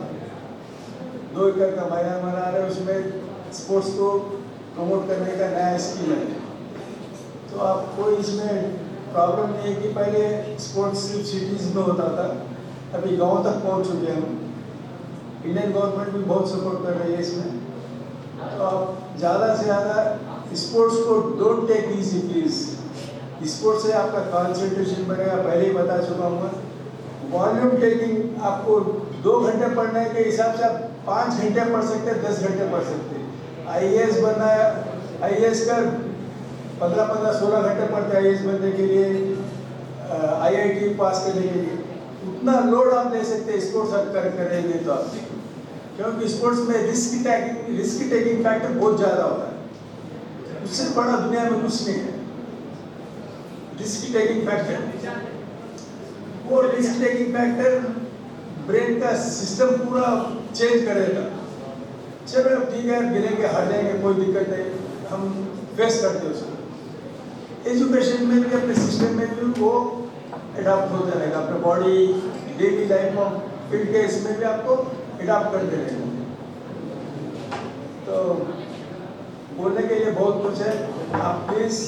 2 एकड़ का मैदान बना रहे, उसमें स्पोर्ट्स को प्रमोट करने का नया स्कीम है। तो आपको इसमें प्रॉब्लम नहीं है कि पहले स्पोर्ट्स सिर्फ सिटीज़ में होता था, अभी गांव तक पहुंच चुके हैं हम। इंडियन गवर्नमेंट भी बहुत सपोर्ट कर रही है इसमें। तो आप ज़्यादा से ज़्यादा स्पोर्ट्स को don't take easy please. Sports से आपका कॉन्सेंट्रेशन बढ़ेगा, पहले ही बता चुका हूँ। वॉल्यूम टेकिंग, आपको 2 घंटे पढ़ने के हिसाब से आप 5 घंटे पढ़ सकते हैं, 10 घंटे पढ़ सकते हैं। IAS बनना है, IAS का 15-16 घंटे पढ़ते हैं IAS बनने के लिए, IIT पास करने के लिए। उतना लोड आप ले सकते हैं स्पोर्ट्स आप करेंगे तो आप, क्योंकि स्पोर्ट्स में रिस्क टेकिंग फैक्टर बहुत ज़्यादा होता है। उससे बड़ा दुनिया में कुछ नहीं है रिस्क टेकिंग फैक्टर। वो रिस्क टेकिंग फैक्टर ब्रेन का सिस्टम पूरा चेंज करेगा। चलो ठीक है, गिरेंगे हार जाएंगे, कोई दिक्कत नहीं, हम फेस करते हैं उसको। एजुकेशन में भी, अपने सिस्टम में भी वो एडाप्ट होता रहेगा, अपने बॉडी डेली लाइफ में, फील्ड के इसमें भी आपको एडाप्ट करते रहेगा। तो बोलने के लिए बहुत कुछ है। आप प्लीज़,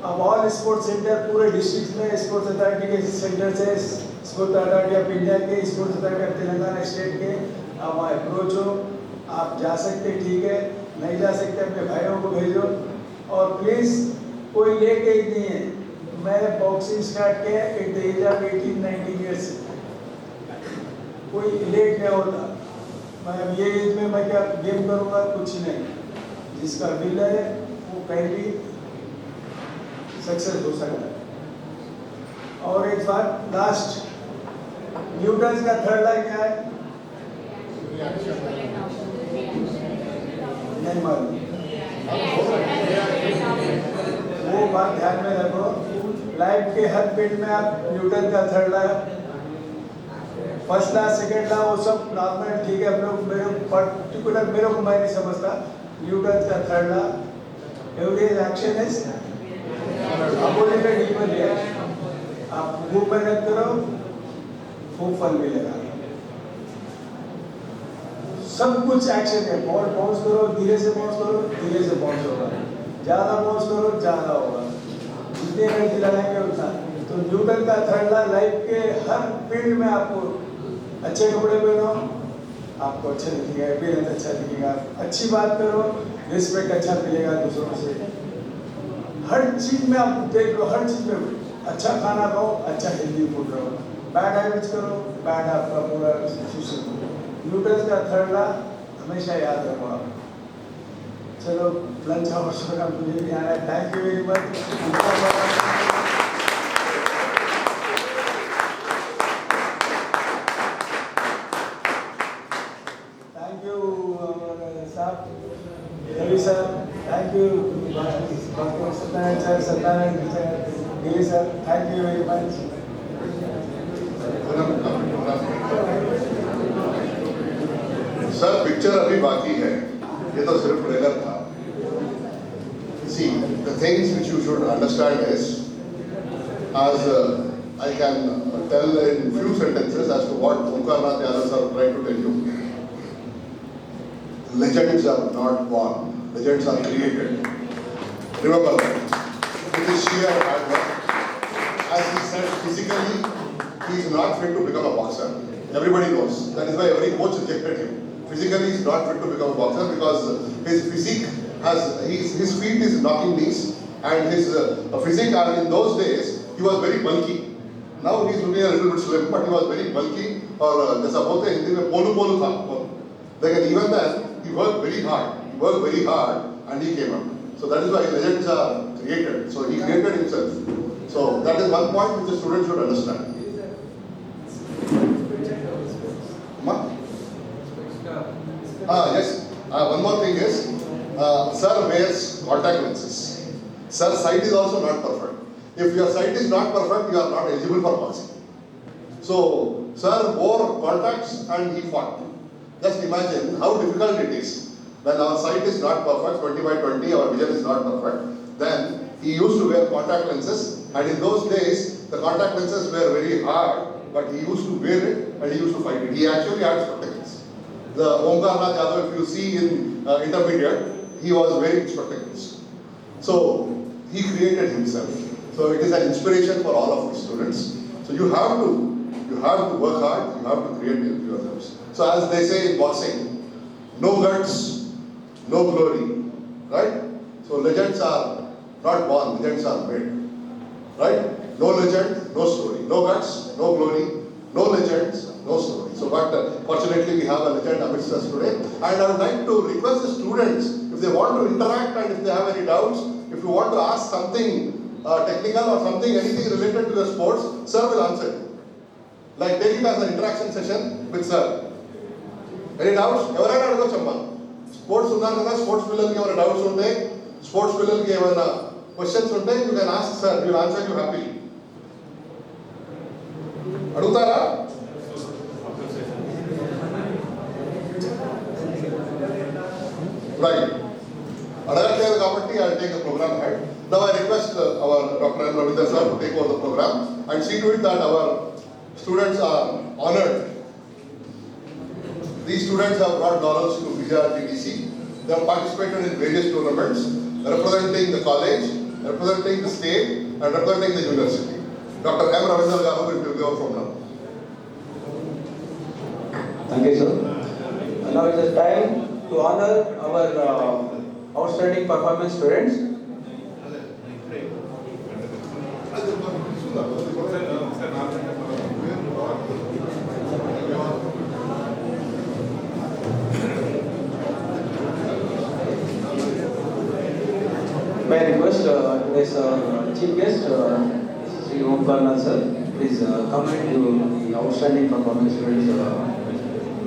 अब ऑल स्पोर्ट्स सेंटर पूरे डिस्ट्रिक्ट में स्पोर्ट्स अथॉरिटी के सेंटर से, स्पोर्ट्स अथॉरिटी ऑफ इंडिया के, sports authority of Telangana state के आप अप्रोच हो। आप जा सकते ठीक है, नहीं जा सकते अपने भाइयों को भेजो। और प्लीज़ कोई लेके ही नहीं है, मैंने बॉक्सिंग स्टार्ट किया at the age of 18-19 years. कोई लेट नहीं होता। मैं ये एज में मैं क्या गेम करूँगा, कुछ नहीं। जिसका विल है वो कहीं भी सक्सेस हो सकता है। और एक बात लास्ट, न्यूटन का थर्ड लॉ क्या है? नहीं मालूम, वो बात ध्यान में रखो। लाइफ के हर फील्ड में आप न्यूटन का third law, first law, second law, वो सब नॉर्मल ठीक है। हम लोग, मेरे पर्टिकुलर मेरे को मैं नहीं समझता। न्यूटन का third law, every action is opposite reaction. आप खूब मेहनत करो, खूब फल मिलेगा। सब कुछ एक्शन है। बॉल बाउंस करो, धीरे से बाउंस करो, धीरे से बाउंस होगा। ज़्यादा बाउंस करो, ज़्यादा होगा। जितने एनर्जी लगाएंगे उतना। तो न्यूटन का थर्ड लॉ, लाइफ के हर फील्ड में आपको अच्छे कपड़े पहनो, आपको अच्छा दिखेगा, अपीयरेंस अच्छा दिखेगा, अच्छी बात करो, रिस्पेक्ट अच्छा मिलेगा दूसरों से। हर चीज़ में आप देख लो, हर चीज़ में अच्छा खाना खाओ, अच्छा हेल्दी फूड रहो, बैड हैबिट्स करो, बैड आपका पूरा सिस्टम। न्यूटन का थर्ड लॉ हमेशा याद रखो आप। चलो लंच आवर्स का मुझे भी आना है। Thank you very much. Thank you साहब, Ravi sir, thank you doctor Satyanarayana sir, Satyanarayana Giri sir, thank you very much. Sir picture अभी बाकी है, ये तो सिर्फ ट्रेलर था। See, the things which you should understand is, as I can tell in few sentences as to what Omkar Nath Yadav sir tried to tell you. Legends are not born, legends are created. Remember that. It is sheer hard work. As he said, physically, he is not fit to become a boxer. Everybody knows. That is why every coach rejected him. Physically, he is not fit to become a boxer because his physique has, his feet is knocking knees, and his physique, in those days, he was very bulky. Now he is looking a little bit slim, but he was very bulky. और जैसा बोलते हैं हिंदी में पोलू पोलू था। लेकिन even then, he worked very hard. He worked very hard, and he came up. So that is why legends are created. So he created himself. So that is one point which the student should understand. Yes. One more thing is, Sir wears contact lenses. Sir sight is also not perfect. If your sight is not perfect, you are not eligible for passing. So, sir wore contacts and he fought. Just imagine how difficult it is. When our sight is not perfect, 20 by 20, our vision is not perfect, then he used to wear contact lenses, and in those days, the contact lenses were very hard, but he used to wear it and he used to fight it. He actually had spectacles. The Omkar Nath Yadav, if you see in intermediate, he was wearing spectacles. So, he created himself. So, it is an inspiration for all of the students. So, you have to work hard, you have to create yourselves. So, as they say in boxing, no guts, no glory, right? So, legends are not born, legends are made, right? No legend, no story. No guts, no glory, no legends, no story. So, but fortunately we have a legend amidst us today. And I would like to request the students, if they want to interact and if they have any doubts, if you want to ask something technical or something, anything related to the sports, sir will answer you. Like take it as an interaction session with sir. Any doubts? ఎవరైనా అడగొచ్చమ్మా. Sports ఉన్నారు కదా, sports పిల్లలకి ఏమైనా doubts ఉంటే, sports పిల్లలకి ఏమైనా questions ఉంటే, you can ask sir, you will answer you happily. అడుగుతారా? రైట్. అడగట్లేదు కాబట్టి I take the programme head. Now I request our Dr. M. Ravindra sir to take over the program and see to it that our students are honored. These students have brought laurels to VJRTDC. They have participated in various tournaments, representing the college, representing the state, and representing the university. Dr. M. Ravindra Garu will take over from now. Thank you, sir. And now it is time to honor our outstanding performance students. May I request today's chief guest, Sri Omkar Nath sir, please comment to the outstanding performance students.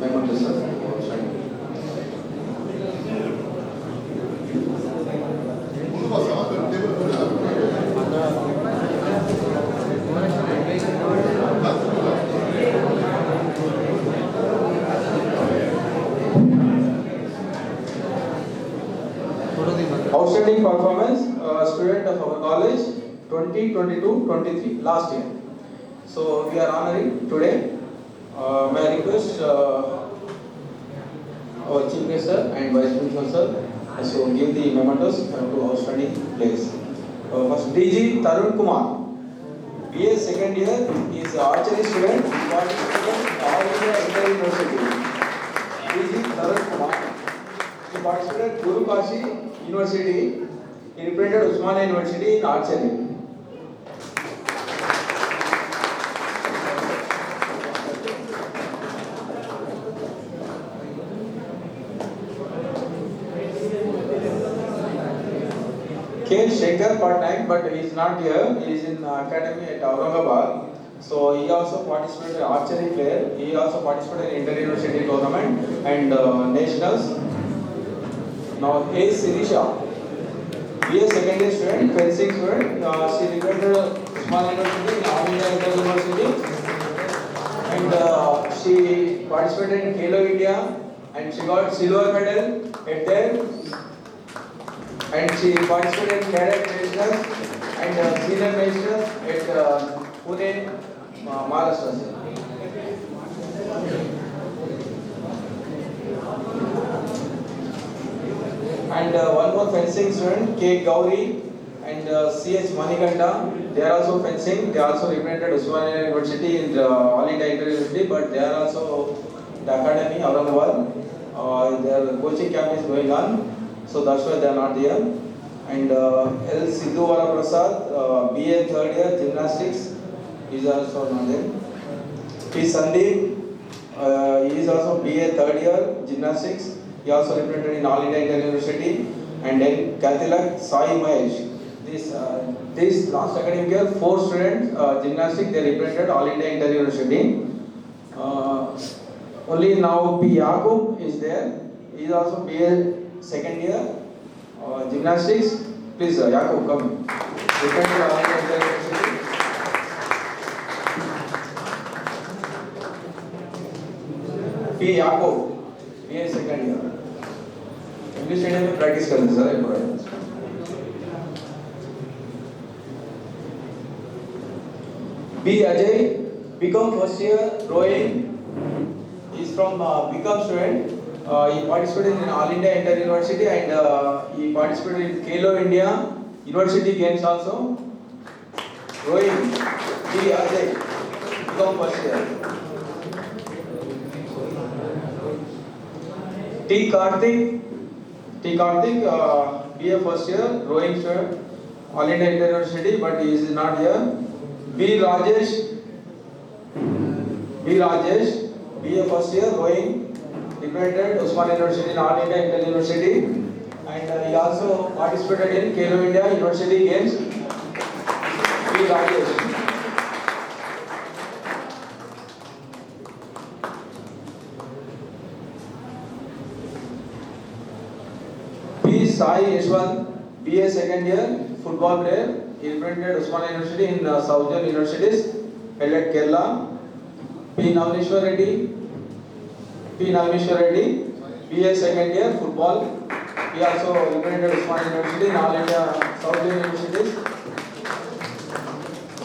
Memento sir, outstanding. Outstanding performance student of our college 2022-23 last year. So we are honoring today. May I request our chief guest sir and vice principal sir to give the mementos to outstanding players. First DG Tarun Kumar, BA second year, he is archery student, participated in All India Inter University. DG Tarun Kumar, he participated Guru Kashi University. He represented Osmania University in archery. K. Shekhar part-time, but he is not here. He is in academy at Aurangabad. So he also participated in archery player. He also participated in inter-university tournament and nationals. Now A. Sirisha, BA second year student, fencing student. She represented Usmania University in All India Inter University, and she participated in Khelo India, and she got silver medal at there. And she participated in cadet nationals and senior nationals at Pune, Maharashtra. And one more fencing student, K. Gauri and C.H. Manikanta. They are also fencing. They also represented Usmania University in All India Inter University, but they are also the academy Aurangabad. Their coaching camp is going on, so that's why they are not here. And L. Sidhu Vara Prasad, BA third year gymnastics, is also not there. P. Sandeep, he is also BA third year gymnastics. He also represented in All India Inter University. And then Kathilak Sai Mahesh. This last academic year, 4 students gymnastics, they represented All India Inter University. Only now P. Yakub is there. He is also BA second year Gymnastics, please, Yakub, come. Represent All India University. P. Yakub, BA second year. English medium में practice करते sir एक बार. B. Ajay, BCom first year rowing. He is from BCom student. He participated in All India Inter University and he participated in Khelo India University Games also. Rowing. B. Ajay, BCom first year. T. Karthik, BA first year, rowing student, All India Inter University, but he is not here. B. Rajesh, BA first year, rowing, represented Usman University in All India Inter University, and he also participated in Khelo India University Games. B. Rajesh. P. Sai Yashwant, BA second year, football player. He represented Usman University in Southern Universities, held at Kerala. P. Navneshwar Reddy, BA second year, football. He also represented Usman University in All India Southern Universities.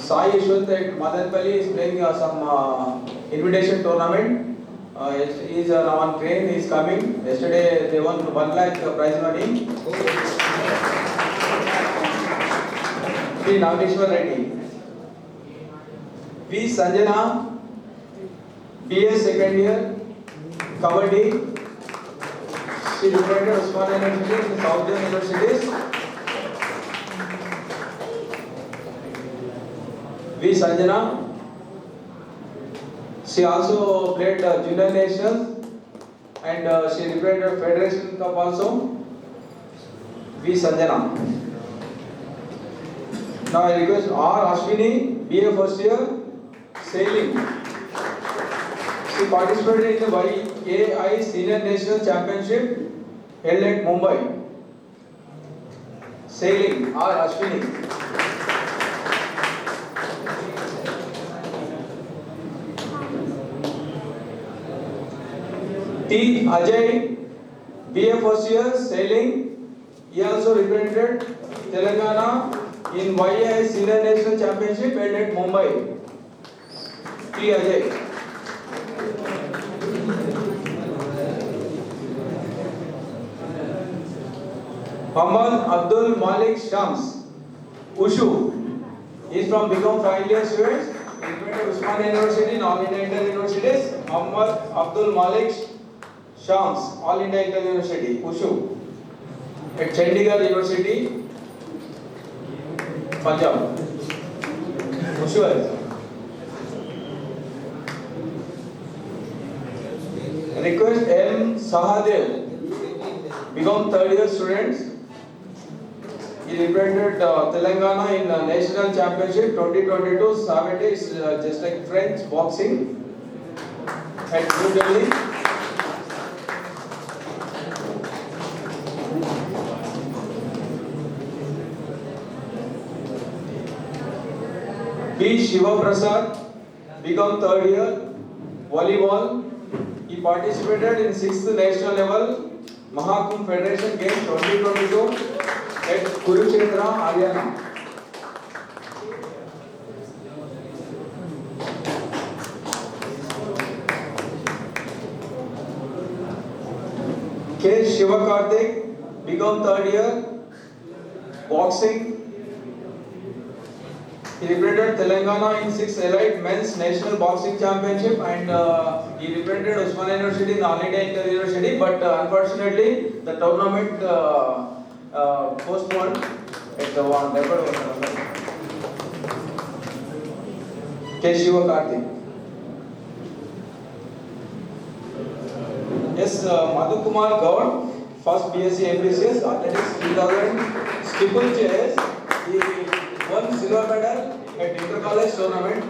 Sai Yashwant at Madanpalli is playing some invitation tournament. He is now on train. He is coming. Yesterday they won 1 lakh prize money. P. Navneshwar Reddy. P. Sanjana, BA second year, Kabaddi. She represented Usman University in Southern Universities. V. Sanjana. She also played Junior Nations and she represented Federation Cup also. V. Sanjana. Now I request R. Ashwini, BA first year, sailing. She participated in the YAI Senior National Championship held at Mumbai. Sailing, R. Ashwini. T. Ajay, BA first year, sailing. He also represented Telangana in YAI Senior National Championship held at Mumbai. T. Ajay. Muhammad Abdul Malik Shams, Ushu. He is from BCom final year students. He represented Usman University in All India Inter Universities. Muhammad Abdul Malik Shams, All India Inter University, Ushu. At Chandigarh University, Punjab. Ushu है. Request M. Sahadev, BCom third year students. He represented Telangana in National Championship 2022. Savate is just like French boxing at New Delhi. B. Shiva Prasad, BCom third year, volleyball. He participated in 6th national level Mahakumbh Federation Games 2022 at Kurukshetra, Haryana. K. Shiva Karthik, BCom third year, boxing. He represented Telangana in 6th Elite Men's National Boxing Championship and he represented Usman University in All India Inter University, but unfortunately the tournament postponed at the one. K. Shiva Karthik. Yes, Madhu Kumar Gaur, first BSc MBCS, Athletics 2000, steeplechase. He won silver medal at inter-college tournament.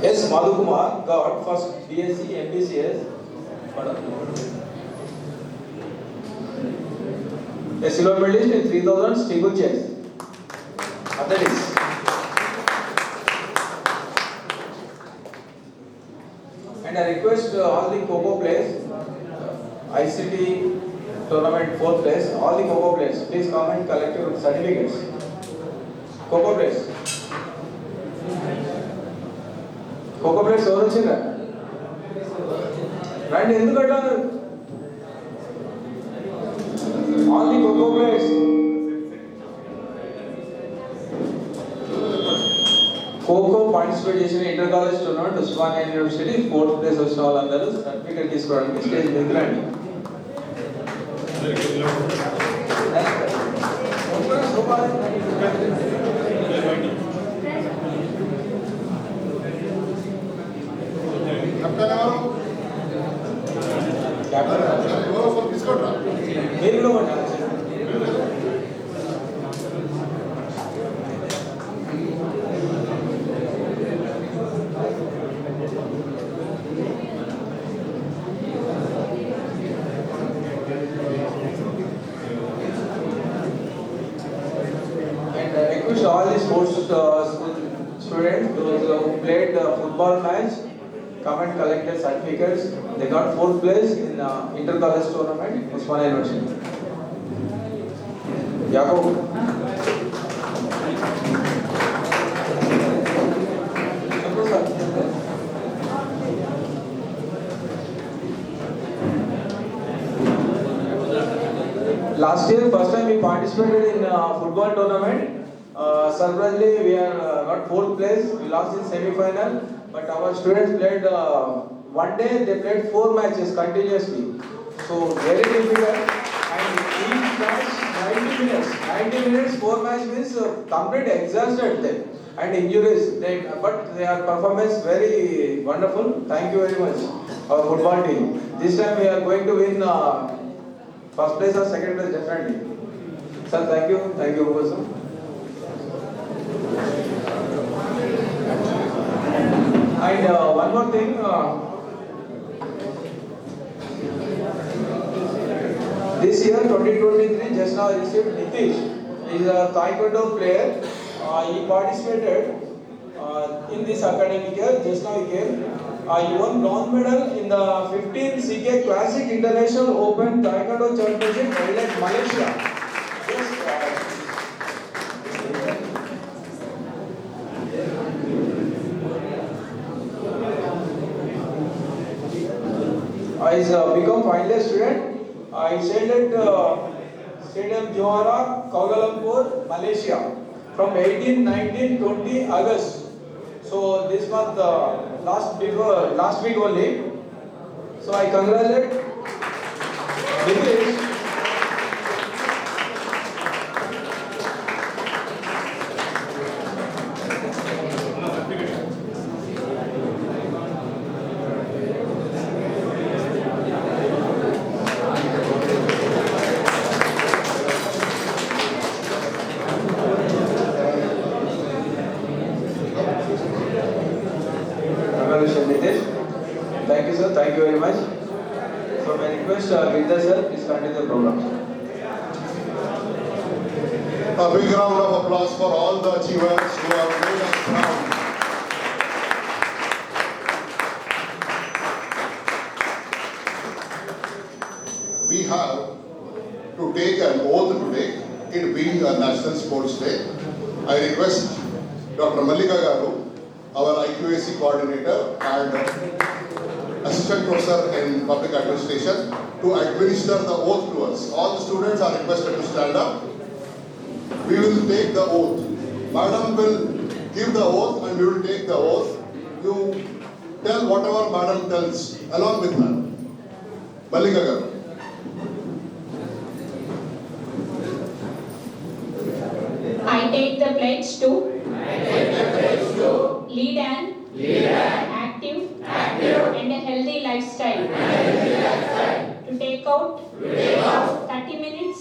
Yes, Madhu Kumar got first BSc MBCS. a silver medalist in 3000 steeplechase. Athletics. And I request all the Coco players, ICT tournament 4th place, all the Coco players, please come and collect your certificates. Coco players. Coco players ఎవరు వచ్చిండ్రా? రండి, ఎందుకు అంటారు? All the Coco players. Kho kho participate చేసిన inter college tournament Osmania university 4th place వచ్చిన వాళ్ళందరూ certificate తీసుకోవడానికి stage మీదకి రండి. మీరు కూడా ఉండాలి. All the sports school students, those who played football match, come and collect their certificates. They got 4th place in inter-college tournament, Usmania University. Jacob. Last year, first time we participated in football tournament. Surprisingly, we are got 4th place. We lost in semi-final, but our students played one day. They played 4 matches continuously. So very difficult. And each match 90 minutes. 90 minutes, 4 match means complete exhausted them and injuries. But their performance very wonderful. Thank you very much, our football team. This time we are going to win first place or second place definitely. Sir, thank you. Thank you, sir. And one more thing, this year 2023, just now I received Nitish. He is a Taekwondo player. He participated in this academic year. Just now he came. He won bronze medal in the 15 CK Classic International Open Taekwondo Championship held at Malaysia. Yes, He's become finalist student. He stayed at Stadium Johara, Kuala Lumpur, Malaysia from 18, 19, 20 August. So this month, last week only. So I congratulate Nitish. Thank you, sir. Thank you very much. So my request, Vidya sir, please continue the program. A big round of applause for all the achievers who have made us proud. We have to take an oath today, it being a National Sports Day. I request Dr. Mallika Garu, our IQAC coordinator and assistant professor in public administration, to administer the oath to us. All the students are requested to stand up. We will take the oath. Madam will give the oath and we will take the oath. You tell whatever Madam tells along with her. Mallika Garu. I take the pledge to lead an active and a healthy lifestyle. To take out 30 minutes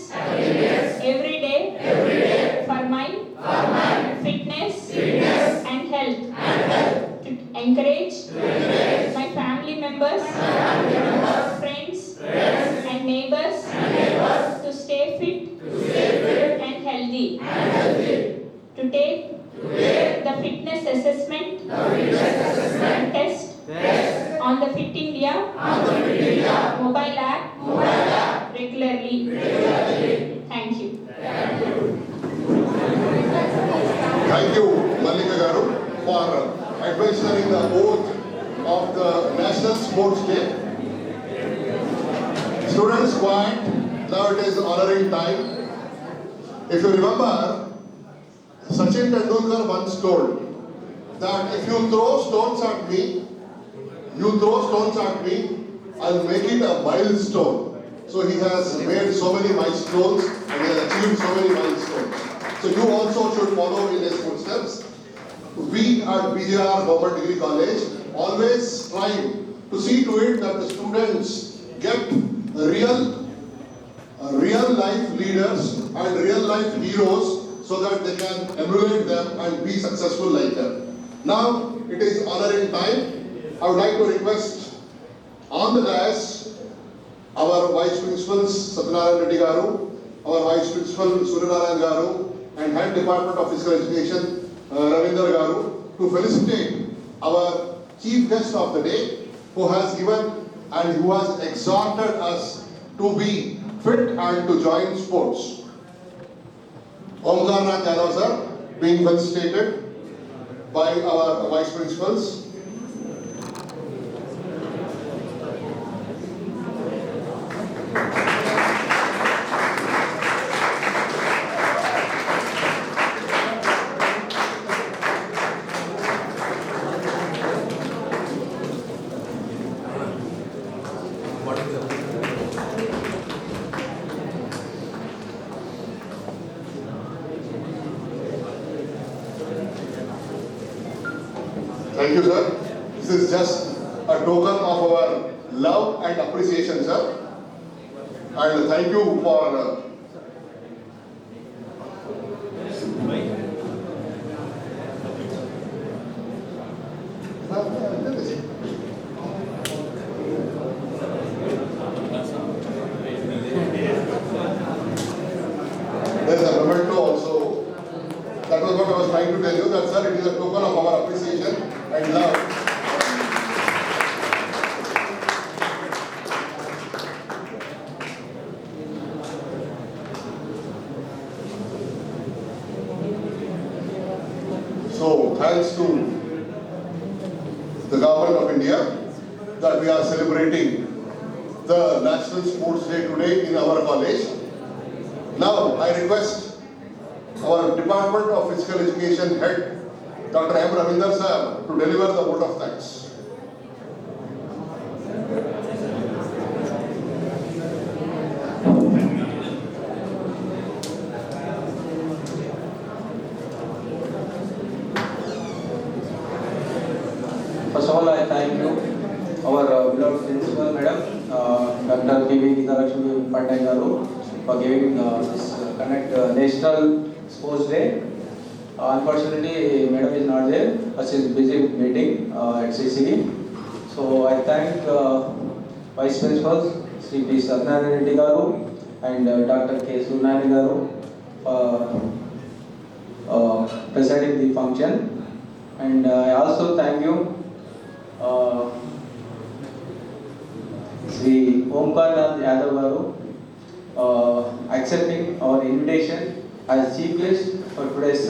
every day for my fitness and health. To encourage my family members, friends and neighbors to stay fit India mobile app regularly. Thank you. Thank you, Mallika Garu, for administering the oath of the National Sports Day. Students quiet, now it is honoring time. If you remember, Sachin Tendulkar once told that if you throw stones at me, I'll make it a milestone. So he has made so many milestones and he has achieved so many milestones. So you also should follow in his footsteps. We at BJR Government Degree College always strive to see to it that the students get real life leaders and real life heroes so that they can emulate them and be successful like them. Now it is honoring time. I would like to request on the dais our Vice Principals Satyanarayan Reddy Garu, our Vice Principal Suryanarayan Garu, and Head Department of Physical Education Ravinder Garu to felicitate our Chief Guest of the day, who has given and who has exhorted us to be fit and to join sports. Omkar Nath Yadav sir, being felicitated by our Vice Principals. Thank you, sir. This is just a token of our love and appreciation, sir. And thank you for there is a memento also. That was what I was trying to tell you, that sir, it is a token of our appreciation and love. So, thanks to the Government of India that we are celebrating the National Sports Day today in our college. Now, I request our Department of Physical Education Head, Dr. M. Ravinder sir, to deliver the vote of thanks. First of all, I thank you, our beloved principal, Madam, Dr. P.V. Gita Lakshmi Pandey Garu, for giving this National Sports Day. Unfortunately, Madam is not there, she is busy with meeting at CCD. So I thank Vice Principals, Sri P. Satyanarayan Reddy Garu and Dr. K. Suryanarayan Garu for presiding the function. And I also thank you, Sri Omkar Nath Yadav Garu, accepting our invitation as chief guest for today's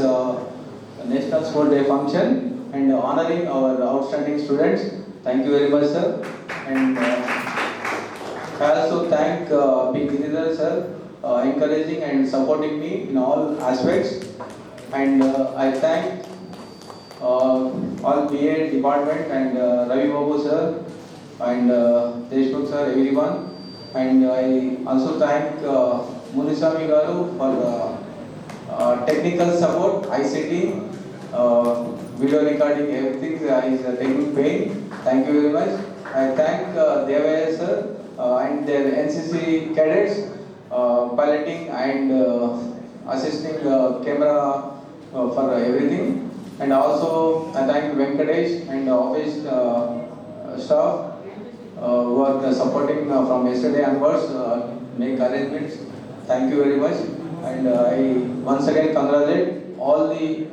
National Sport Day function and honoring our outstanding students. Thank you very much, sir. And I also thank P. Giridhar sir, encouraging and supporting me in all aspects. And I thank all BA department and Ravi Babu sir and Deshmukh sir, everyone. And I also thank Muniswamy Garu for technical support, ICT, video recording, everything is taking pain. Thank you very much. I thank Devaya sir and their NCC cadets, piloting and assisting camera for everything. And also I thank Venkatesh and office staff who are supporting from yesterday onwards, make arrangements. Thank you very much. And I once again congratulate all the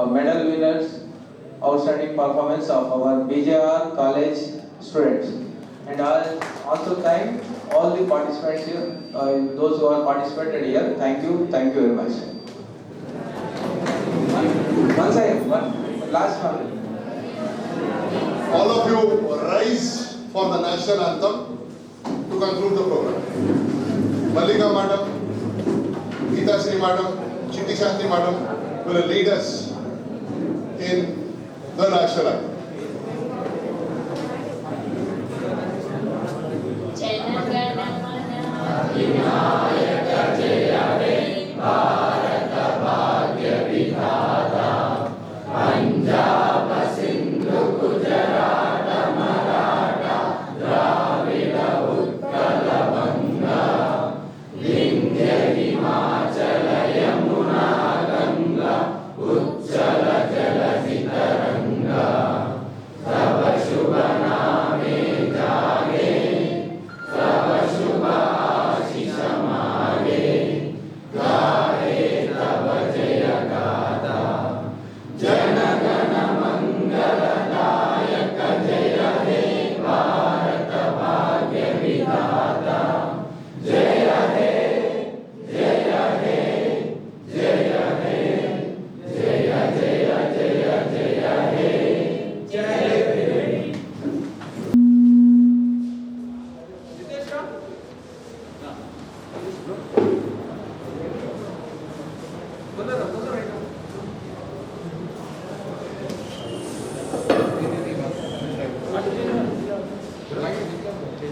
medal winners, outstanding performance of our BJR college students. And I also thank all the participants here, those who are participated here. Thank you very much. One last one. All of you rise for the national anthem to conclude the program. Mallika Madam, Geeta Sri Madam, Chitti Shanti Madam will lead us in the national anthem.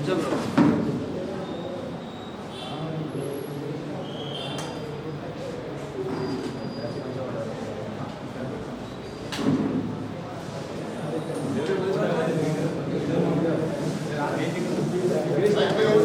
Good.